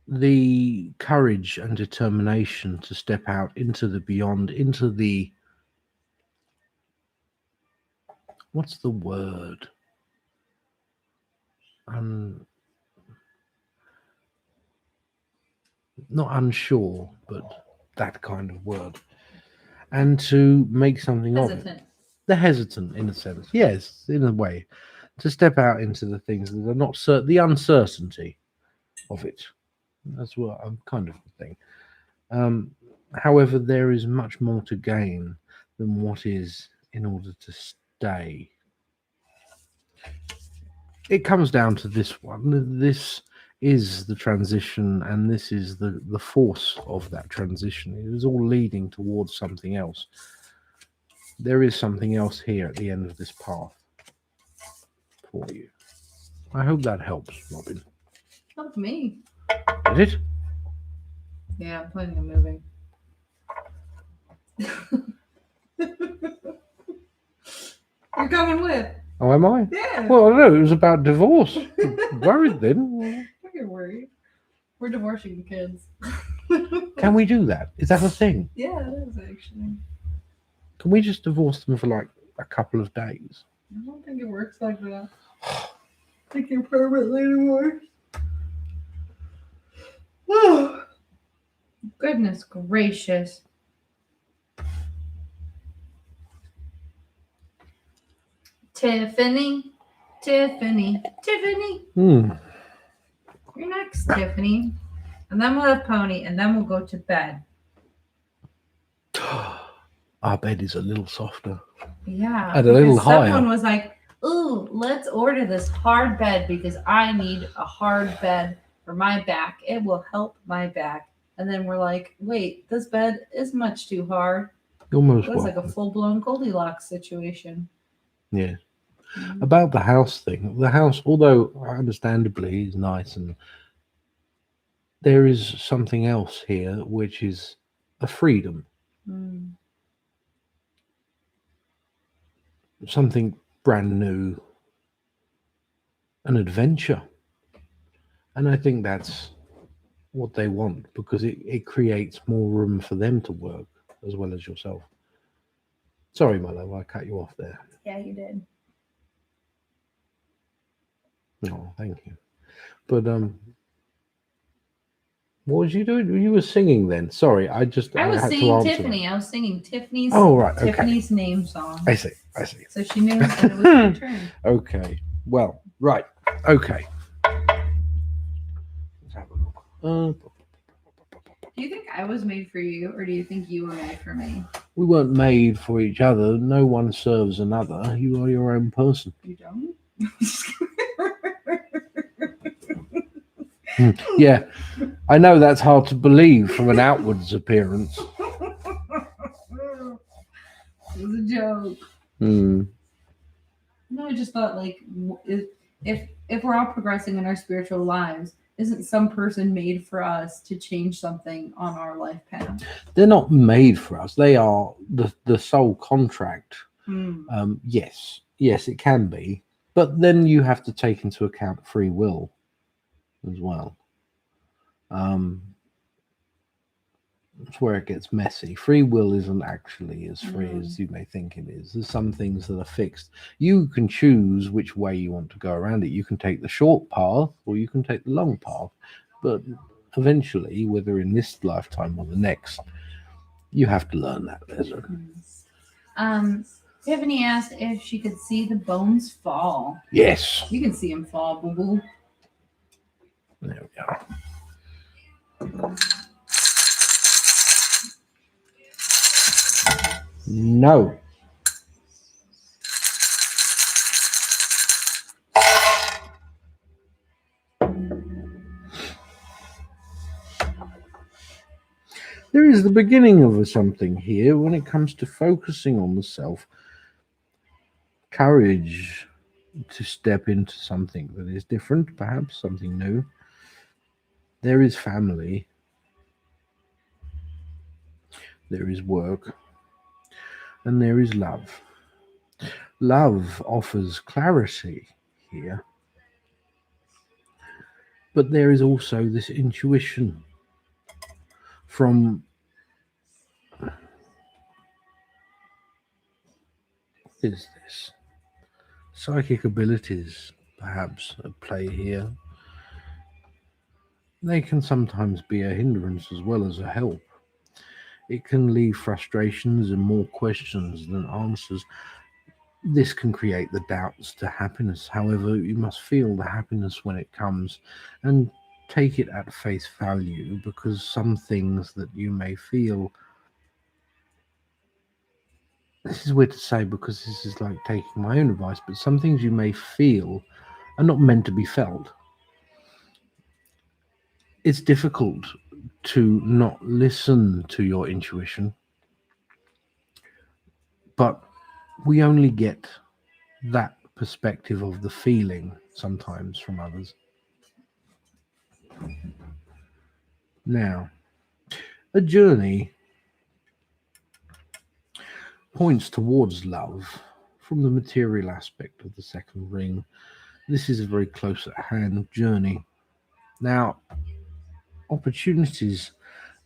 [SPEAKER 2] the courage and determination to step out into the beyond, into the, what's the word? Not unsure, but that kind of word. And to make something of it. The hesitant, in a sense. Yes, in a way. To step out into the things that are not certain, the uncertainty of it. That's what I'm kind of thing. However, there is much more to gain than what is in order to stay. It comes down to this one. This is the transition, and this is the force of that transition. It is all leading towards something else. There is something else here at the end of this path for you. I hope that helps, Robin.
[SPEAKER 1] Help me.
[SPEAKER 2] Did it?
[SPEAKER 1] Yeah, I'm planning on moving. You're coming with.
[SPEAKER 2] Oh, am I?
[SPEAKER 1] Yeah.
[SPEAKER 2] Well, I don't know. It was about divorce. Worried then.
[SPEAKER 1] Don't get worried. We're divorcing the kids.
[SPEAKER 2] Can we do that? Is that a thing?
[SPEAKER 1] Yeah, it is actually.
[SPEAKER 2] Can we just divorce them for like a couple of days?
[SPEAKER 1] I don't think it works like that. I think you're permanently divorced. Oh, goodness gracious. Tiffany. You're next, Tiffany. And then we'll have Pony, and then we'll go to bed.
[SPEAKER 2] Our bed is a little softer.
[SPEAKER 1] Yeah.
[SPEAKER 2] And a little higher.
[SPEAKER 1] Someone was like, ooh, let's order this hard bed because I need a hard bed for my back. It will help my back. And then we're like, wait, this bed is much too hard.
[SPEAKER 2] Almost.
[SPEAKER 1] It was like a full-blown Goldilocks situation.
[SPEAKER 2] Yeah. About the house thing. The house, although understandably is nice, and there is something else here, which is a freedom. Something brand new. An adventure. And I think that's what they want, because it creates more room for them to work as well as yourself. Sorry, my love, I cut you off there.
[SPEAKER 1] Yeah, you did.
[SPEAKER 2] Oh, thank you. But what was you doing? You were singing then. Sorry,
[SPEAKER 1] I was
[SPEAKER 2] had to
[SPEAKER 1] singing
[SPEAKER 2] answer
[SPEAKER 1] Tiffany. I was singing Tiffany's
[SPEAKER 2] Oh, right, okay.
[SPEAKER 1] Tiffany's name song.
[SPEAKER 2] I see. I see.
[SPEAKER 1] So she knew that it was her turn.
[SPEAKER 2] Okay. Well, right. Okay. Let's have a look.
[SPEAKER 1] Do you think I was made for you, or do you think you were made for me?
[SPEAKER 2] We weren't made for each other. No one serves another. You are your own person.
[SPEAKER 1] You don't?
[SPEAKER 2] Yeah, I know that's hard to believe from an outwards appearance.
[SPEAKER 1] It was a joke.
[SPEAKER 2] Hmm.
[SPEAKER 1] No, I just thought like if we're all progressing in our spiritual lives, isn't some person made for us to change something on our life path?
[SPEAKER 2] They're not made for us. They are the soul contract. Yes, it can be, but then you have to take into account free will as well. That's where it gets messy. Free will isn't actually as free as you may think it is. There's some things that are fixed. You can choose which way you want to go around it. You can take the short path or you can take the long path. But eventually, whether in this lifetime or the next, you have to learn that lesson.
[SPEAKER 1] Tiffany asked if she could see the bones fall.
[SPEAKER 2] Yes.
[SPEAKER 1] You can see them fall, boo boo.
[SPEAKER 2] There we are. No. There is the beginning of something here when it comes to focusing on the self. Courage to step into something that is different, perhaps something new. There is family. There is work. And there is love. Love offers clarity here. But there is also this intuition from what is this? Psychic abilities, perhaps, at play here. They can sometimes be a hindrance as well as a help. It can leave frustrations and more questions than answers. This can create the doubts to happiness. However, you must feel the happiness when it comes and take it at face value, because some things that you may feel, this is weird to say because this is like taking my own advice, but some things you may feel are not meant to be felt. It's difficult to not listen to your intuition, but we only get that perspective of the feeling sometimes from others. Now, a journey points towards love from the material aspect of the second ring. This is a very close at hand journey. Now, opportunities,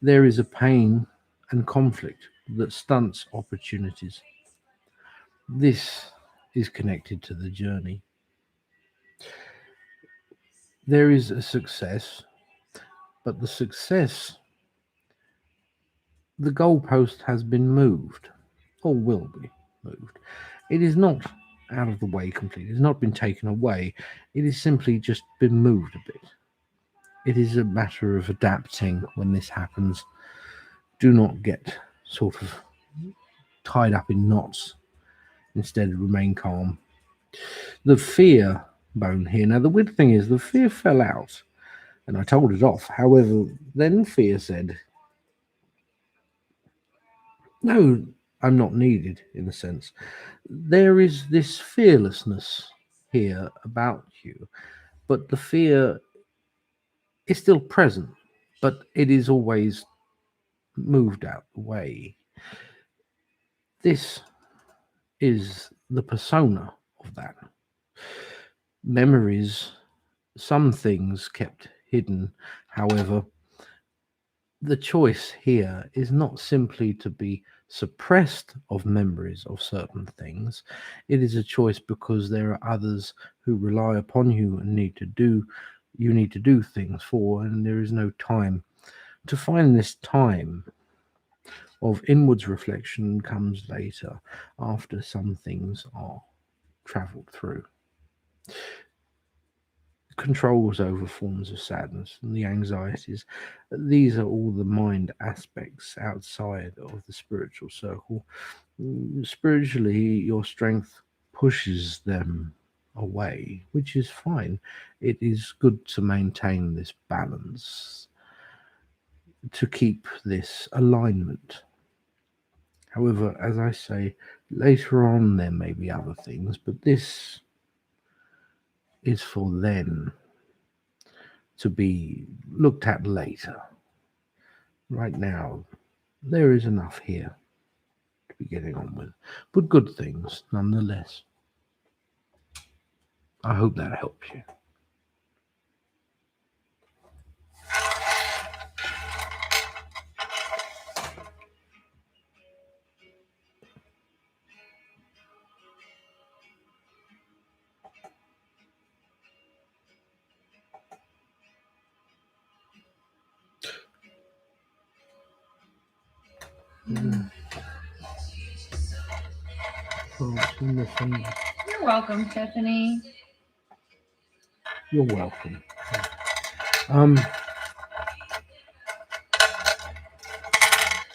[SPEAKER 2] there is a pain and conflict that stunts opportunities. This is connected to the journey. There is a success, but the success, the goalpost has been moved, or will be moved. It is not out of the way completely. It has not been taken away. It is simply just been moved a bit. It is a matter of adapting when this happens. Do not get sort of tied up in knots. Instead, remain calm. The fear bone here. Now, the weird thing is the fear fell out and I told it off. However, then fear said, no, I'm not needed in a sense. There is this fearlessness here about you, but the fear is still present, but it is always moved out the way. This is the persona of that. Memories, some things kept hidden, however, the choice here is not simply to be suppressed of memories of certain things. It is a choice because there are others who rely upon you and you need to do things for, and there is no time. To find this time of inwards reflection comes later, after some things are travelled through. Controls over forms of sadness and the anxieties. These are all the mind aspects outside of the spiritual circle. Spiritually, your strength pushes them away, which is fine. It is good to maintain this balance, to keep this alignment. However, as I say, later on there may be other things, but this is for then to be looked at later. Right now, there is enough here to be getting on with, but good things nonetheless. I hope that helps you.
[SPEAKER 1] You're welcome, Tiffany.
[SPEAKER 2] You're welcome.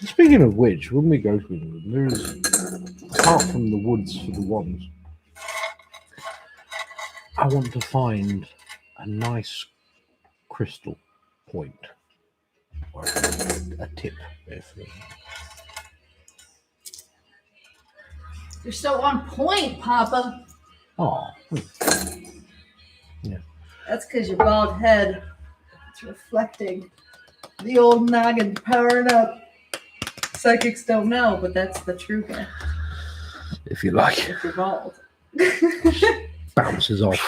[SPEAKER 2] Speaking of which, when we go to England, there is, apart from the woods for the wands, I want to find a nice crystal point, or a tip.
[SPEAKER 1] You're so on point, Papa.
[SPEAKER 2] Oh,
[SPEAKER 4] That's because your bald head, it's reflecting the old noggin powering up. Psychics don't know, but that's the true gift
[SPEAKER 2] if you like,
[SPEAKER 4] if you're bald.
[SPEAKER 2] bounces off.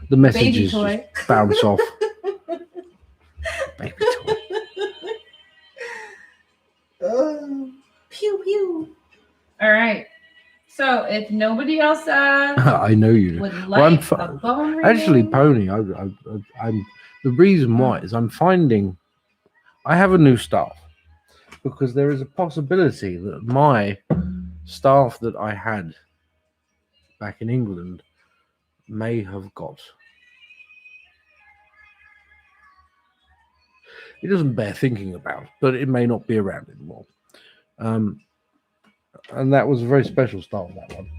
[SPEAKER 2] The messages
[SPEAKER 4] toy.
[SPEAKER 2] just bounce off. Baby toy.
[SPEAKER 4] Oh, pew pew.
[SPEAKER 1] All right. So if nobody else
[SPEAKER 2] I know you do.
[SPEAKER 1] would
[SPEAKER 2] Well, I'm
[SPEAKER 1] like a bone reading,
[SPEAKER 2] actually, Pony. I'm the reason why is I'm finding I have a new staff because there is a possibility that my staff that I had back in England may have got. It doesn't bear thinking about, but it may not be around anymore. And that was a very special staff. That one.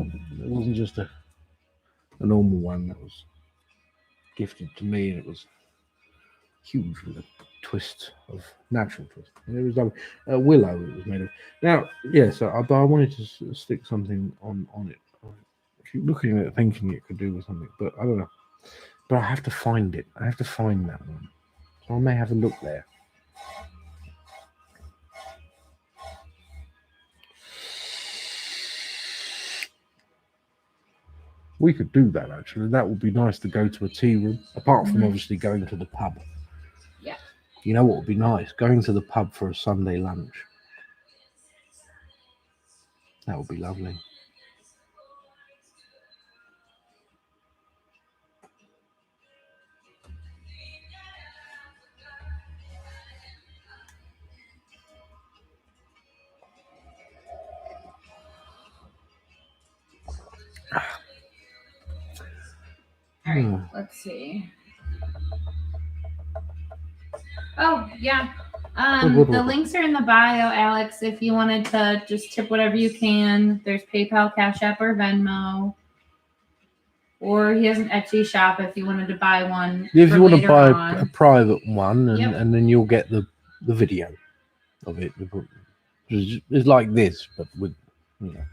[SPEAKER 2] It wasn't just a normal one that was gifted to me, and it was huge with a twist of natural twist. And it was done willow. It was made of. Now, yeah. So, but I wanted to stick something on it. I keep looking at it, thinking it could do with something, but I don't know. But I have to find it. I have to find that one. So I may have a look there. We could do that actually. That would be nice to go to a tea room, apart from obviously going to the pub.
[SPEAKER 1] Yeah.
[SPEAKER 2] You know what would be nice? Going to the pub for a Sunday lunch. That would be lovely.
[SPEAKER 1] all right, let's see. Oh, yeah. The links are in the bio, Alex, if you wanted to just tip whatever you can. There's PayPal, Cash App, or Venmo. Or he has an Etsy shop if you wanted to buy one.
[SPEAKER 2] If you want to
[SPEAKER 1] later
[SPEAKER 2] buy
[SPEAKER 1] on.
[SPEAKER 2] a private one, and,
[SPEAKER 1] Yep.
[SPEAKER 2] and then you'll get the video of it. It's like this, but with, you know.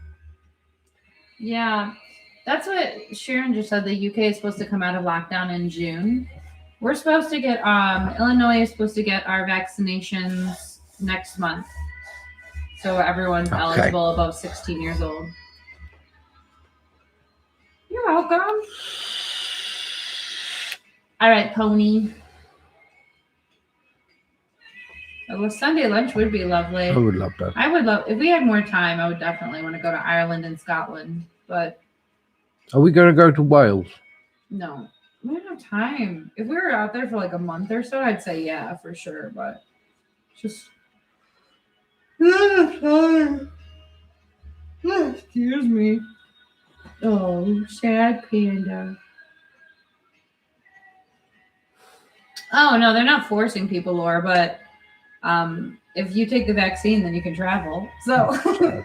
[SPEAKER 1] Yeah, that's what Sharon just said. The UK is supposed to come out of lockdown in June. We're supposed to get Illinois is supposed to get our vaccinations next month. So everyone's eligible above 16 years old. You're welcome. All right, Pony. Well, Sunday lunch would be lovely.
[SPEAKER 2] I would love that.
[SPEAKER 1] I would love if we had more time. I would definitely want to go to Ireland and Scotland, but
[SPEAKER 2] Are we going to go to Wales?
[SPEAKER 1] no, we don't have time. If we were out there for like a month or so, I'd say yeah for sure. But just excuse me. Oh, sad panda. Oh no, they're not forcing people, Laura. But if you take the vaccine, then you can travel. So.
[SPEAKER 2] So,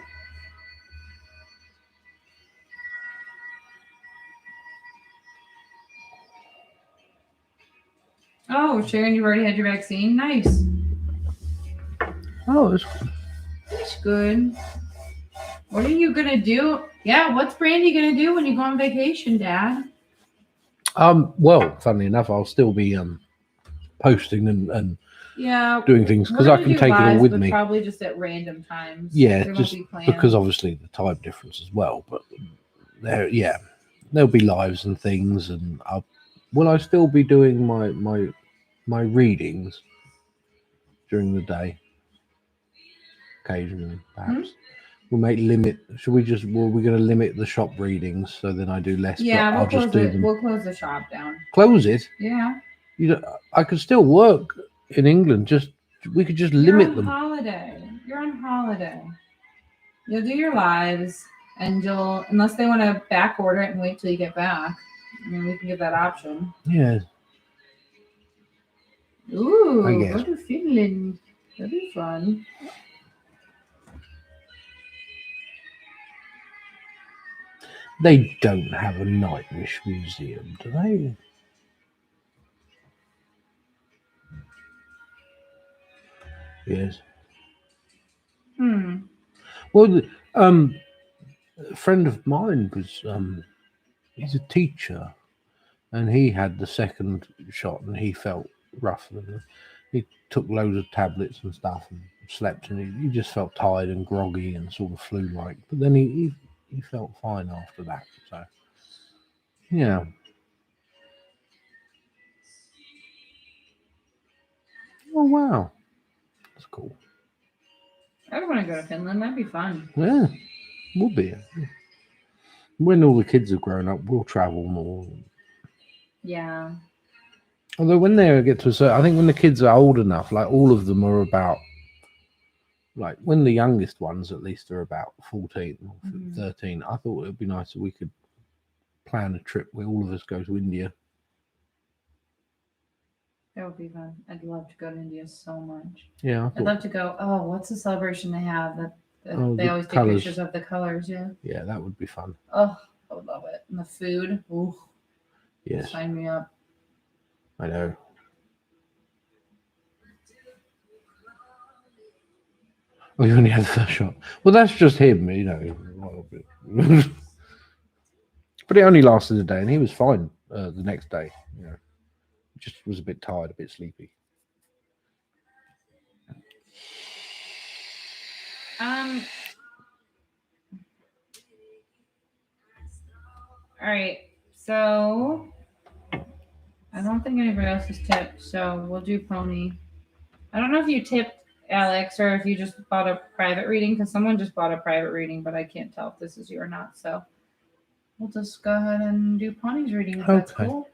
[SPEAKER 1] Oh, Sharon, you've already had your vaccine. Nice.
[SPEAKER 2] oh, it's,
[SPEAKER 1] That's good. What are you gonna do? Yeah, what's Brandy gonna do when you go on vacation, Dad?
[SPEAKER 2] well, funnily enough, I'll still be posting and
[SPEAKER 1] Yeah,
[SPEAKER 2] doing things because
[SPEAKER 1] we're
[SPEAKER 2] I
[SPEAKER 1] gonna
[SPEAKER 2] can
[SPEAKER 1] do
[SPEAKER 2] take it all
[SPEAKER 1] lives,
[SPEAKER 2] with
[SPEAKER 1] but
[SPEAKER 2] me.
[SPEAKER 1] probably just at random times.
[SPEAKER 2] Yeah,
[SPEAKER 1] There
[SPEAKER 2] just
[SPEAKER 1] won't be planned.
[SPEAKER 2] because obviously the time difference as well. But there'll be lives and things, and will I still be doing my readings during the day? Occasionally, perhaps. We'll make limit. Should we just? Well, we're going to limit the shop readings, so then I do less.
[SPEAKER 1] Yeah,
[SPEAKER 2] but
[SPEAKER 1] we'll
[SPEAKER 2] I'll just
[SPEAKER 1] close
[SPEAKER 2] do
[SPEAKER 1] it.
[SPEAKER 2] them.
[SPEAKER 1] We'll close the shop down.
[SPEAKER 2] Close it.
[SPEAKER 1] Yeah.
[SPEAKER 2] You know, I could still work in England. Just we could just limit
[SPEAKER 1] You're on
[SPEAKER 2] them.
[SPEAKER 1] holiday. You're on holiday. You'll do your lives, and you'll unless they want to back order it and wait till you get back. I mean, we can give that option.
[SPEAKER 2] Yeah,
[SPEAKER 1] Ooh,
[SPEAKER 2] I guess.
[SPEAKER 1] go to Finland. That'd be fun.
[SPEAKER 2] they don't have a Nightwish museum, do they? Yes. Well, a friend of mine was he's a teacher, and he had the second shot, and he felt rough. And he took loads of tablets and stuff, and slept, and he just felt tired and groggy and sort of flu-like. But then he felt fine after that. So yeah. Oh wow, that's cool.
[SPEAKER 1] I want to go to Finland. That'd be fun.
[SPEAKER 2] Yeah, we'll be. When all the kids have grown up, we'll travel more.
[SPEAKER 1] Yeah.
[SPEAKER 2] Although when they get to a certain, I think when the kids are old enough, like all of them are about, like when the youngest ones at least are about 14 or 13, I thought it would be nice if we could plan a trip where all of us go to India.
[SPEAKER 1] That would be fun. I'd love to go to India so much.
[SPEAKER 2] Yeah, I
[SPEAKER 1] I'd
[SPEAKER 2] thought,
[SPEAKER 1] love to go. Oh, what's the celebration they have that
[SPEAKER 2] Oh,
[SPEAKER 1] they
[SPEAKER 2] the
[SPEAKER 1] always take
[SPEAKER 2] colours.
[SPEAKER 1] pictures of the colors? Yeah.
[SPEAKER 2] yeah, that would be fun.
[SPEAKER 1] Oh, I would love it. And the food. Ooh,
[SPEAKER 2] Yes,
[SPEAKER 1] sign me up.
[SPEAKER 2] I know. Oh, you only had the first shot. Well, that's just him, you know. But it only lasted a day, and he was fine the next day. You know, just was a bit tired, a bit sleepy.
[SPEAKER 1] All right. So I don't think anybody else has tipped, so we'll do Pony. I don't know if you tipped Alex or if you just bought a private reading because someone just bought a private reading, but I can't tell if this is you or not. So we'll just go ahead and do Pony's reading if that's
[SPEAKER 2] Okay.
[SPEAKER 1] cool.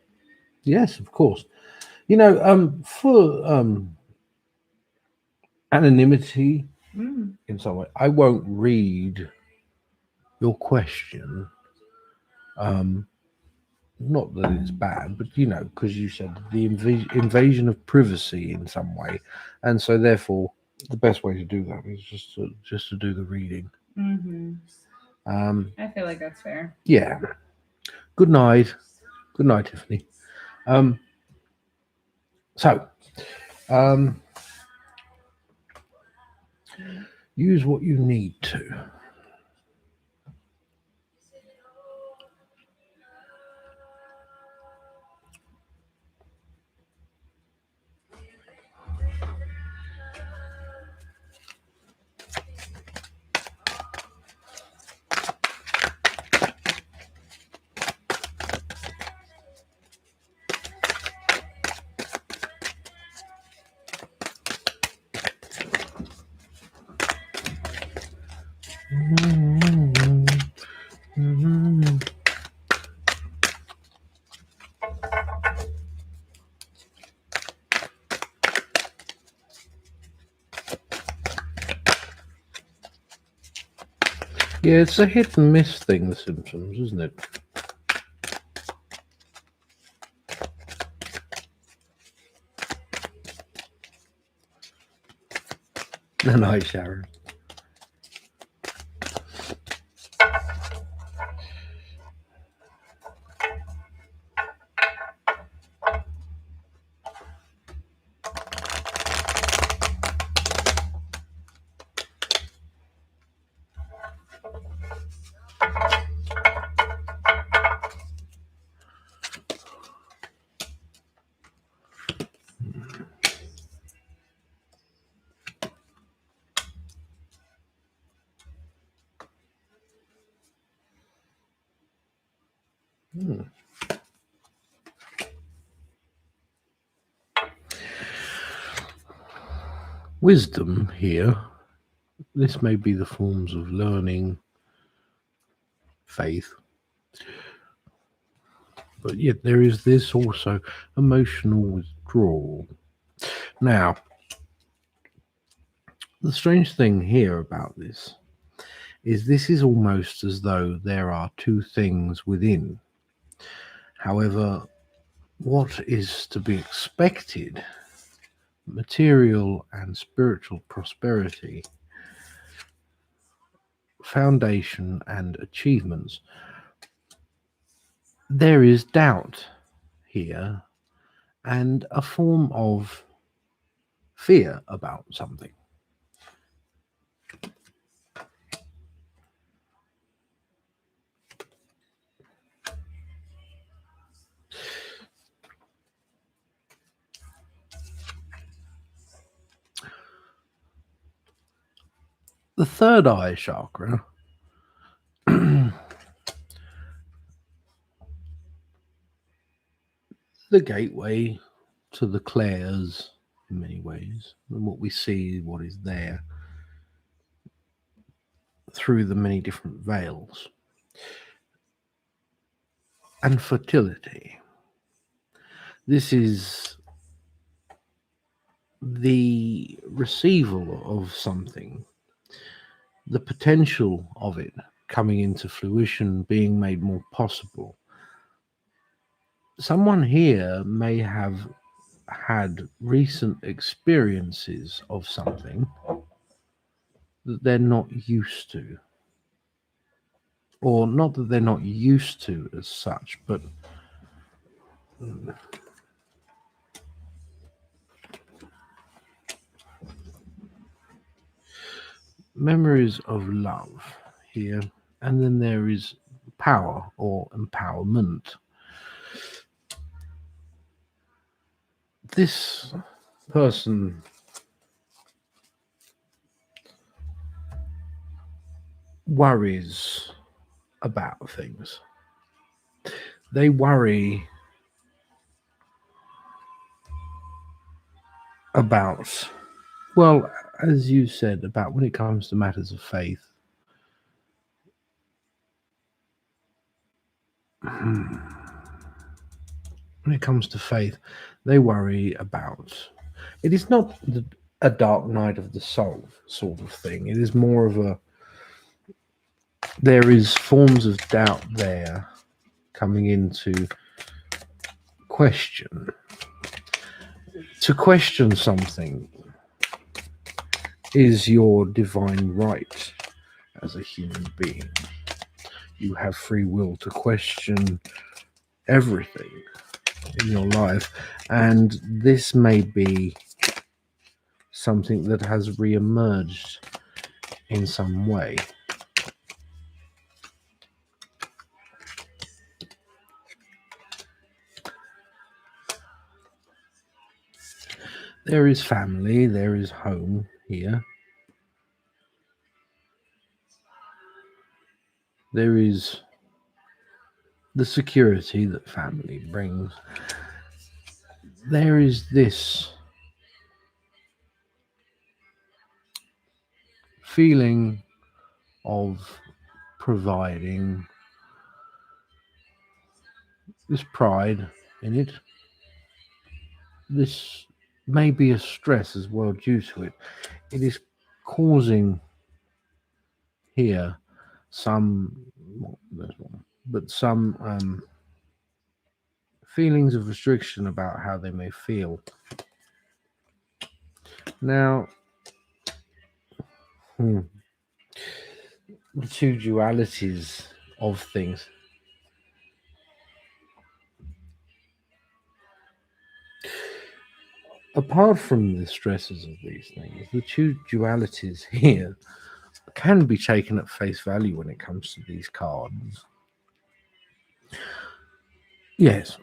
[SPEAKER 2] Yes, of course. You know, for anonymity in some way, I won't read your question. Not that it's bad, but you know, because you said the invasion of privacy in some way, and so therefore the best way to do that is just to do the reading.
[SPEAKER 1] I feel like that's fair.
[SPEAKER 2] Yeah. Good night, Tiffany. So, use what you need to. Yeah, it's a hit and miss thing, The Simpsons, isn't it? The night, Sharon. Wisdom here. This may be the forms of learning, faith, but yet there is this also emotional withdrawal. Now, the strange thing here about this is almost as though there are two things within. However, what is to be expected, material and spiritual prosperity, foundation and achievements, there is doubt here and a form of fear about something. The third eye chakra the gateway to the clairs in many ways, and what we see, what is there through the many different veils, and fertility. This is the receival of something, the potential of it coming into fruition, being made more possible. Someone here may have had recent experiences of something that they're not used to. Or not that they're not used to as such, but memories of love here. And then there is power or empowerment. This person worries about things. They worry about, well, as you said, about when it comes to matters of faith. When it comes to faith, they worry about. It is not a dark night of the soul sort of thing. It is more of a. There is forms of doubt there coming into question. To question something is your divine right as a human being. You have free will to question everything in your life, and this may be something that has re-emerged in some way. There is family, there is home here. There is the security that family brings. There is this feeling of providing, this pride in it. This may be a stress as well due to it. It is causing here some, well, there's one, but some feelings of restriction about how they may feel. Now, the two dualities of things. Apart from the stresses of these things, the two dualities here can be taken at face value when it comes to these cards. Yes,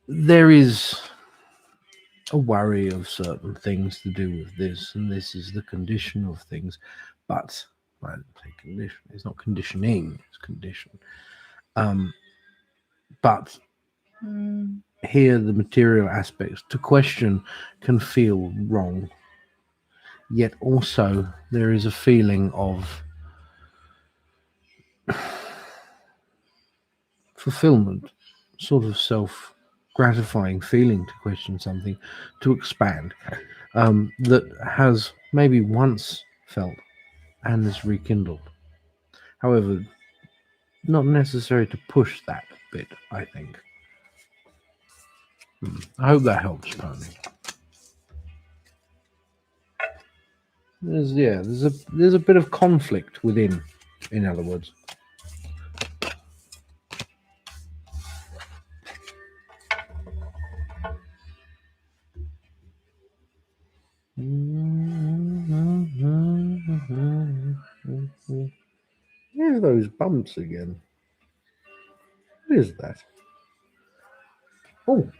[SPEAKER 2] there is a worry of certain things to do with this, and this is the condition of things. But I don't say condition; it's not conditioning; it's condition. But here, the material aspects to question can feel wrong. Yet also, there is a feeling of fulfillment, sort of self gratifying feeling to question something, to expand, that has maybe once felt and is rekindled. However, not necessary to push that bit, I think. I hope that helps, Pony. There's a bit of conflict within, in other words. Here's those bumps again. What is that? Oh.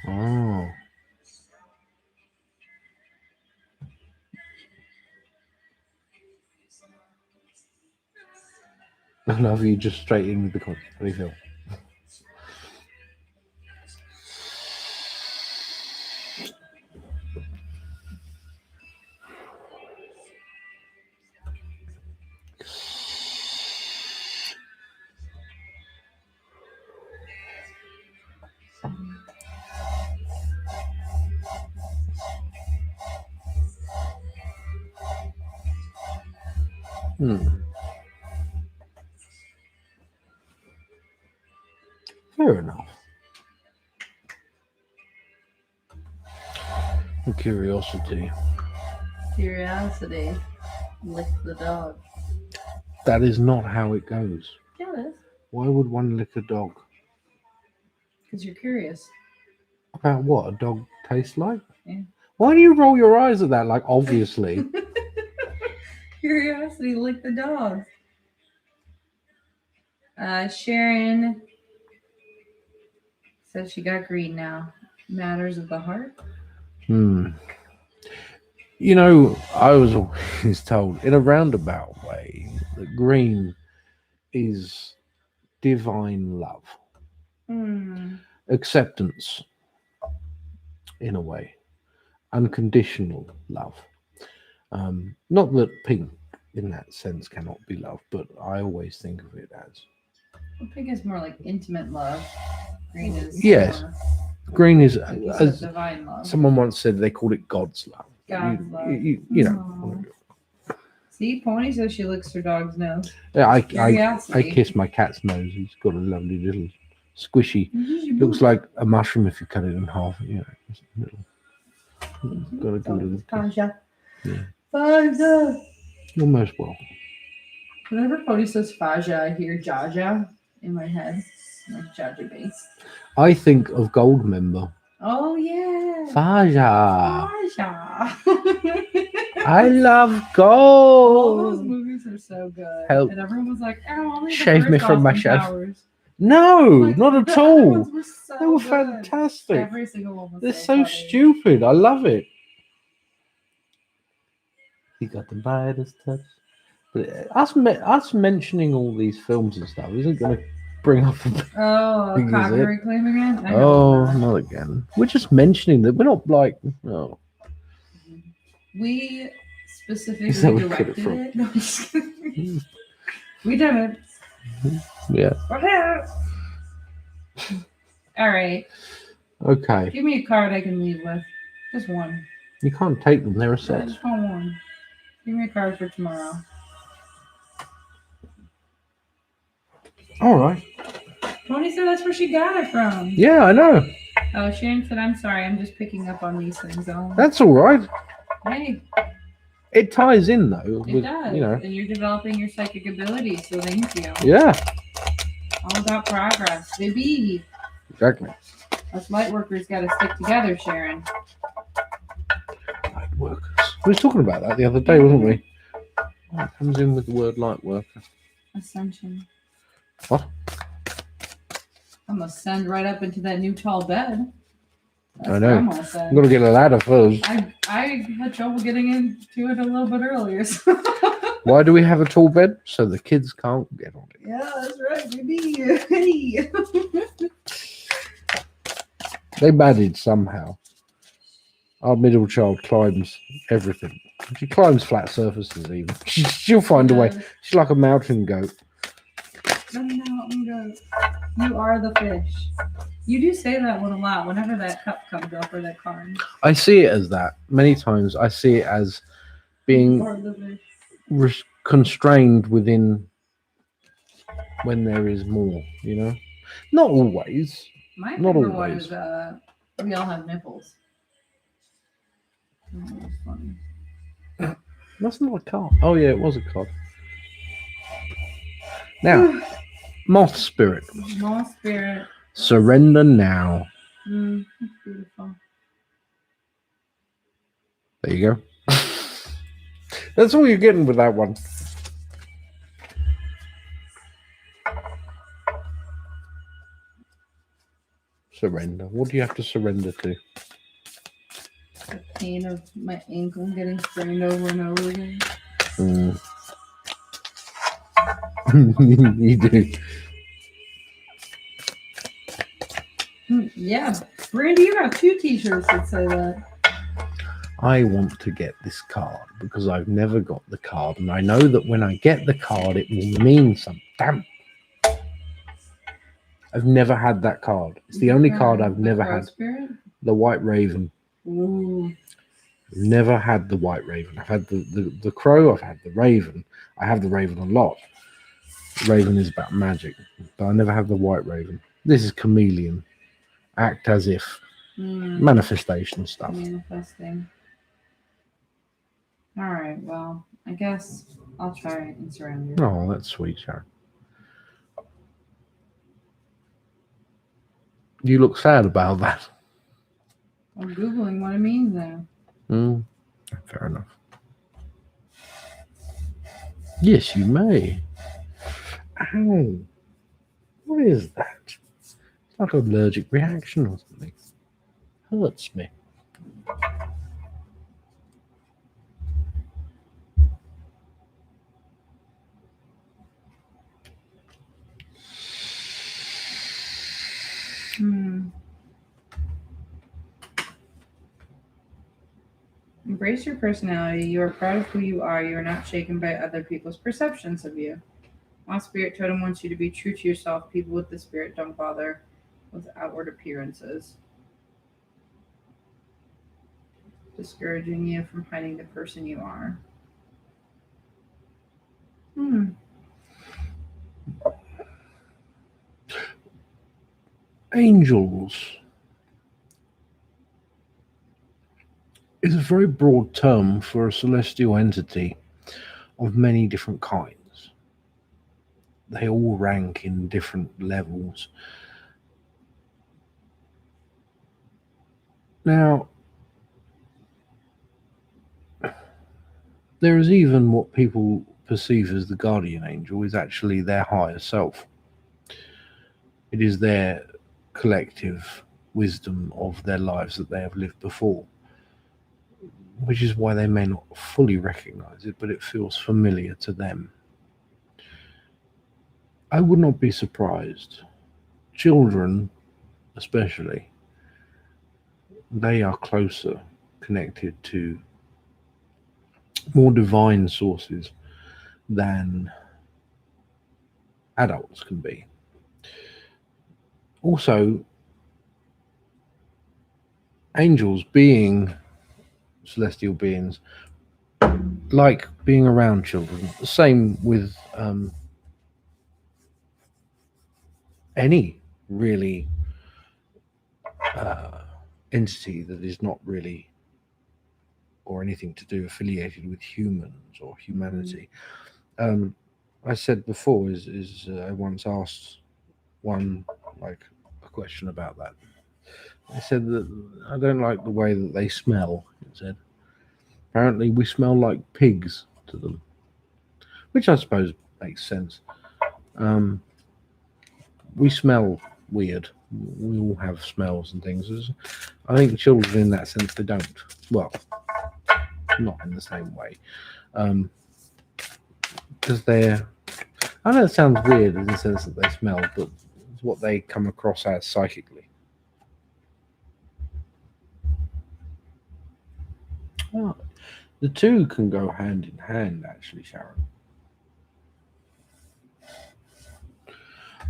[SPEAKER 2] Oh. I love you just straight in with the con. How do you feel? Fair enough. Curiosity.
[SPEAKER 4] Curiosity. Lick the dog.
[SPEAKER 2] That is not how it goes.
[SPEAKER 4] Yeah, it is.
[SPEAKER 2] Why would one lick a dog?
[SPEAKER 4] Because you're curious.
[SPEAKER 2] About what a dog tastes like?
[SPEAKER 4] Yeah.
[SPEAKER 2] Why do you roll your eyes at that? Like, obviously.
[SPEAKER 4] Curiosity, lick the dog. Sharon says she got green now. Matters of the heart.
[SPEAKER 2] You know, I was always told in a roundabout way that green is divine love, acceptance, in a way, unconditional love. Not that pink, in that sense, cannot be love, but I always think of it as.
[SPEAKER 4] I think it's more like intimate love. Green is
[SPEAKER 2] Yes.
[SPEAKER 4] more,
[SPEAKER 2] Green is,
[SPEAKER 4] like you said,
[SPEAKER 2] as
[SPEAKER 4] divine love.
[SPEAKER 2] someone once said, they called it God's love.
[SPEAKER 4] God's love.
[SPEAKER 2] You know.
[SPEAKER 4] See, Pony says she licks her dog's nose.
[SPEAKER 2] Yeah, I
[SPEAKER 4] Curiosity.
[SPEAKER 2] kiss my cat's nose. He's got a lovely little squishy. Looks like a mushroom if you cut it in half. You know, just a little. Got a good little kiss.
[SPEAKER 4] Faja.
[SPEAKER 2] Yeah.
[SPEAKER 4] Faja.
[SPEAKER 2] You're most welcome.
[SPEAKER 4] Whenever Pony says Faja, I hear Jaja in my head. Like Jaja bass.
[SPEAKER 2] I think of Goldmember.
[SPEAKER 4] Oh, yeah.
[SPEAKER 2] Faja.
[SPEAKER 4] Faja.
[SPEAKER 2] I love
[SPEAKER 4] All those
[SPEAKER 2] gold.
[SPEAKER 4] movies are so good.
[SPEAKER 2] Help.
[SPEAKER 4] And everyone was like, oh, only the
[SPEAKER 2] Shave me
[SPEAKER 4] first
[SPEAKER 2] from my
[SPEAKER 4] Austin
[SPEAKER 2] shelf.
[SPEAKER 4] Powers.
[SPEAKER 2] No,
[SPEAKER 4] Like,
[SPEAKER 2] not at
[SPEAKER 4] the other
[SPEAKER 2] all.
[SPEAKER 4] ones were so
[SPEAKER 2] They were
[SPEAKER 4] good.
[SPEAKER 2] fantastic.
[SPEAKER 4] Every single one was
[SPEAKER 2] They're
[SPEAKER 4] so
[SPEAKER 2] so
[SPEAKER 4] funny.
[SPEAKER 2] stupid. I love it. He got the Midas touch. But us mentioning all these films and stuff isn't going to bring up the.
[SPEAKER 4] Oh,
[SPEAKER 2] Thing is
[SPEAKER 4] copyright claim again? I know
[SPEAKER 2] Oh,
[SPEAKER 4] it's not.
[SPEAKER 2] not again. We're just mentioning that. We're not like. Oh.
[SPEAKER 4] We specifically
[SPEAKER 2] Is that where you get it
[SPEAKER 4] directed
[SPEAKER 2] from?
[SPEAKER 4] it. No, I'm just kidding. We did it.
[SPEAKER 2] Yeah.
[SPEAKER 4] All right.
[SPEAKER 2] Okay.
[SPEAKER 4] Give me a card I can leave with.
[SPEAKER 1] Just one.
[SPEAKER 2] You can't take them. They're a
[SPEAKER 1] I
[SPEAKER 2] set.
[SPEAKER 1] just want one. Give me a card for tomorrow.
[SPEAKER 2] All right.
[SPEAKER 1] Tony said that's where she got it from.
[SPEAKER 2] Yeah, I know.
[SPEAKER 1] Oh, Sharon said, I'm sorry. I'm just picking up on these things. Oh,
[SPEAKER 2] That's all right.
[SPEAKER 1] hey,
[SPEAKER 2] It ties in though.
[SPEAKER 1] it
[SPEAKER 2] With,
[SPEAKER 1] does.
[SPEAKER 2] you know.
[SPEAKER 1] And you're developing your psychic abilities. So thank you.
[SPEAKER 2] Yeah.
[SPEAKER 1] All about progress. Baby.
[SPEAKER 2] Exactly.
[SPEAKER 1] Us light workers got to stick together, Sharon.
[SPEAKER 2] Light workers. We were talking about that the other day, wasn't we? Oh, it comes in with the word light worker.
[SPEAKER 1] Ascension.
[SPEAKER 2] What?
[SPEAKER 1] I'm going to send right up into that new tall bed. That's
[SPEAKER 2] I know.
[SPEAKER 1] what I'm going to say.
[SPEAKER 2] I'm gonna get a ladder first.
[SPEAKER 1] I had trouble getting into it a little bit earlier. So.
[SPEAKER 2] Why do we have a tall bed? So the kids can't get on it.
[SPEAKER 4] Yeah, that's right, baby. Hey.
[SPEAKER 2] They managed somehow. Our middle child climbs everything. She climbs flat surfaces even. She'll find a way. She's like a mountain goat.
[SPEAKER 1] The mountain goat. You are the fish. You do say that one a lot whenever that cup comes up or that card.
[SPEAKER 2] I see it as that. Many times I see it as being
[SPEAKER 1] Or the fish.
[SPEAKER 2] constrained within when there is more, you know? Not always.
[SPEAKER 1] My
[SPEAKER 2] Not
[SPEAKER 1] favorite one
[SPEAKER 2] always.
[SPEAKER 1] is we all have nipples. Oh, that's funny.
[SPEAKER 2] That's not a card. Oh, yeah, it was a card. Now, Moth Spirit.
[SPEAKER 1] Small spirit.
[SPEAKER 2] Surrender now.
[SPEAKER 1] That's beautiful.
[SPEAKER 2] There you go. That's all you're getting with that one. Surrender. What do you have to surrender to?
[SPEAKER 1] The pain of my ankle getting sprained over and over again.
[SPEAKER 2] You do.
[SPEAKER 1] Yeah. Brandy, you have 2 t-shirts that say that.
[SPEAKER 2] I want to get this card because I've never got the card, and I know that when I get the card, it will mean something. Damn. I've never had that card. It's the only card I've never
[SPEAKER 1] Crow
[SPEAKER 2] had.
[SPEAKER 1] Spirit?
[SPEAKER 2] The White Raven.
[SPEAKER 1] Ooh.
[SPEAKER 2] Never had the White Raven. I've had the Crow. I've had the Raven. I have the Raven a lot. Raven is about magic, but I never have the White Raven. This is chameleon. Act as if. Manifestation stuff.
[SPEAKER 1] Manifesting. All right. Well, I guess I'll try and surrender.
[SPEAKER 2] Oh, that's sweet, Sharon. You look sad about that.
[SPEAKER 1] I'm Googling what it means now.
[SPEAKER 2] Fair enough. Yes, you may. Ow. What is that? It's like an allergic reaction or something. Hurts me.
[SPEAKER 1] Embrace your personality. You are proud of who you are. You are not shaken by other people's perceptions of you. While Spirit Totem wants you to be true to yourself, people with the spirit don't bother with outward appearances, discouraging you from hiding the person you are.
[SPEAKER 2] Angels is a very broad term for a celestial entity of many different kinds. They all rank in different levels. Now, there is even what people perceive as the guardian angel is actually their higher self. It is their collective wisdom of their lives that they have lived before, which is why they may not fully recognize it, but it feels familiar to them. I would not be surprised. Children, especially, they are closer connected to more divine sources than adults can be. Also, angels being celestial beings like being around children. The same with any really entity that is not really or anything to do affiliated with humans or humanity. I said before is I once asked one like a question about that. I said that I don't like the way that they smell. It said apparently we smell like pigs to them, which I suppose makes sense. We smell weird. We all have smells and things. I think children, in that sense, they don't. Well, not in the same way, because they're. I know it sounds weird in the sense that they smell, but it's what they come across as psychically. Oh, the two can go hand in hand, actually, Sharon.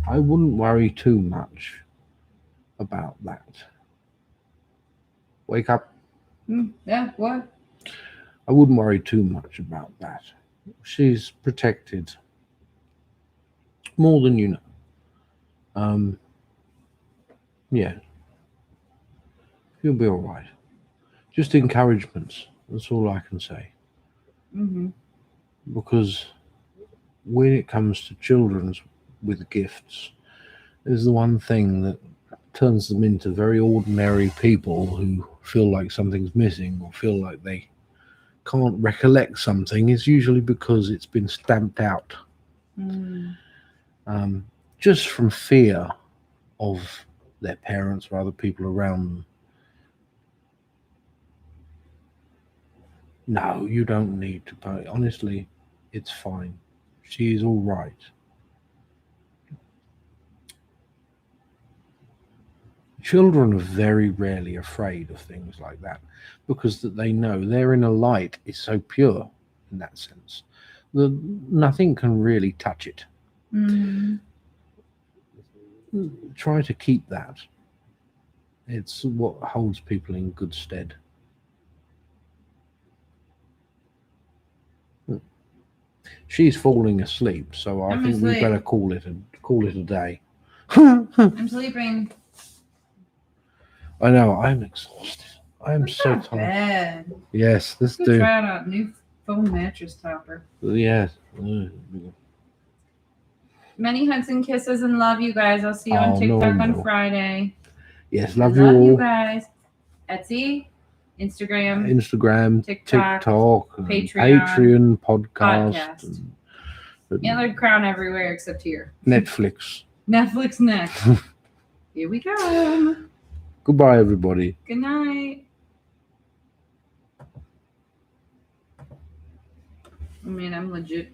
[SPEAKER 2] I wouldn't worry too much about that. Wake up.
[SPEAKER 1] Yeah, what?
[SPEAKER 2] I wouldn't worry too much about that. She's protected more than you know. Yeah, you'll be all right. Just encouragements. That's all I can say.
[SPEAKER 1] Mm-hmm.
[SPEAKER 2] Because when it comes to children with gifts, there's the one thing that turns them into very ordinary people who feel like something's missing or feel like they can't recollect something is usually because it's been stamped out. Just from fear of their parents or other people around them. No, you don't need to pay. Honestly, it's fine. She's all right. Children are very rarely afraid of things like that because that they know their inner light is so pure in that sense that nothing can really touch it. Try to keep that. It's what holds people in good stead. She's falling asleep, so I
[SPEAKER 1] I'm
[SPEAKER 2] think we
[SPEAKER 1] asleep.
[SPEAKER 2] better call it a day.
[SPEAKER 1] I'm sleeping.
[SPEAKER 2] I know, I'm exhausted. I'm so
[SPEAKER 1] Not
[SPEAKER 2] tired.
[SPEAKER 1] bad.
[SPEAKER 2] Yes, let's
[SPEAKER 1] Go
[SPEAKER 2] do.
[SPEAKER 1] try out a new foam mattress topper.
[SPEAKER 2] Yes.
[SPEAKER 1] Many hugs and kisses and love you guys. I'll see you on
[SPEAKER 2] Oh,
[SPEAKER 1] TikTok
[SPEAKER 2] no.
[SPEAKER 1] on Friday.
[SPEAKER 2] Yes,
[SPEAKER 1] I
[SPEAKER 2] love you
[SPEAKER 1] love
[SPEAKER 2] all.
[SPEAKER 1] you guys. Etsy,
[SPEAKER 2] Instagram,
[SPEAKER 1] TikTok,
[SPEAKER 2] and
[SPEAKER 1] Patreon,
[SPEAKER 2] podcast,
[SPEAKER 1] podcast. Antlered crown everywhere except here.
[SPEAKER 2] Netflix.
[SPEAKER 1] Netflix next. Here we go.
[SPEAKER 2] Goodbye, everybody.
[SPEAKER 1] Good night. I mean, I'm legit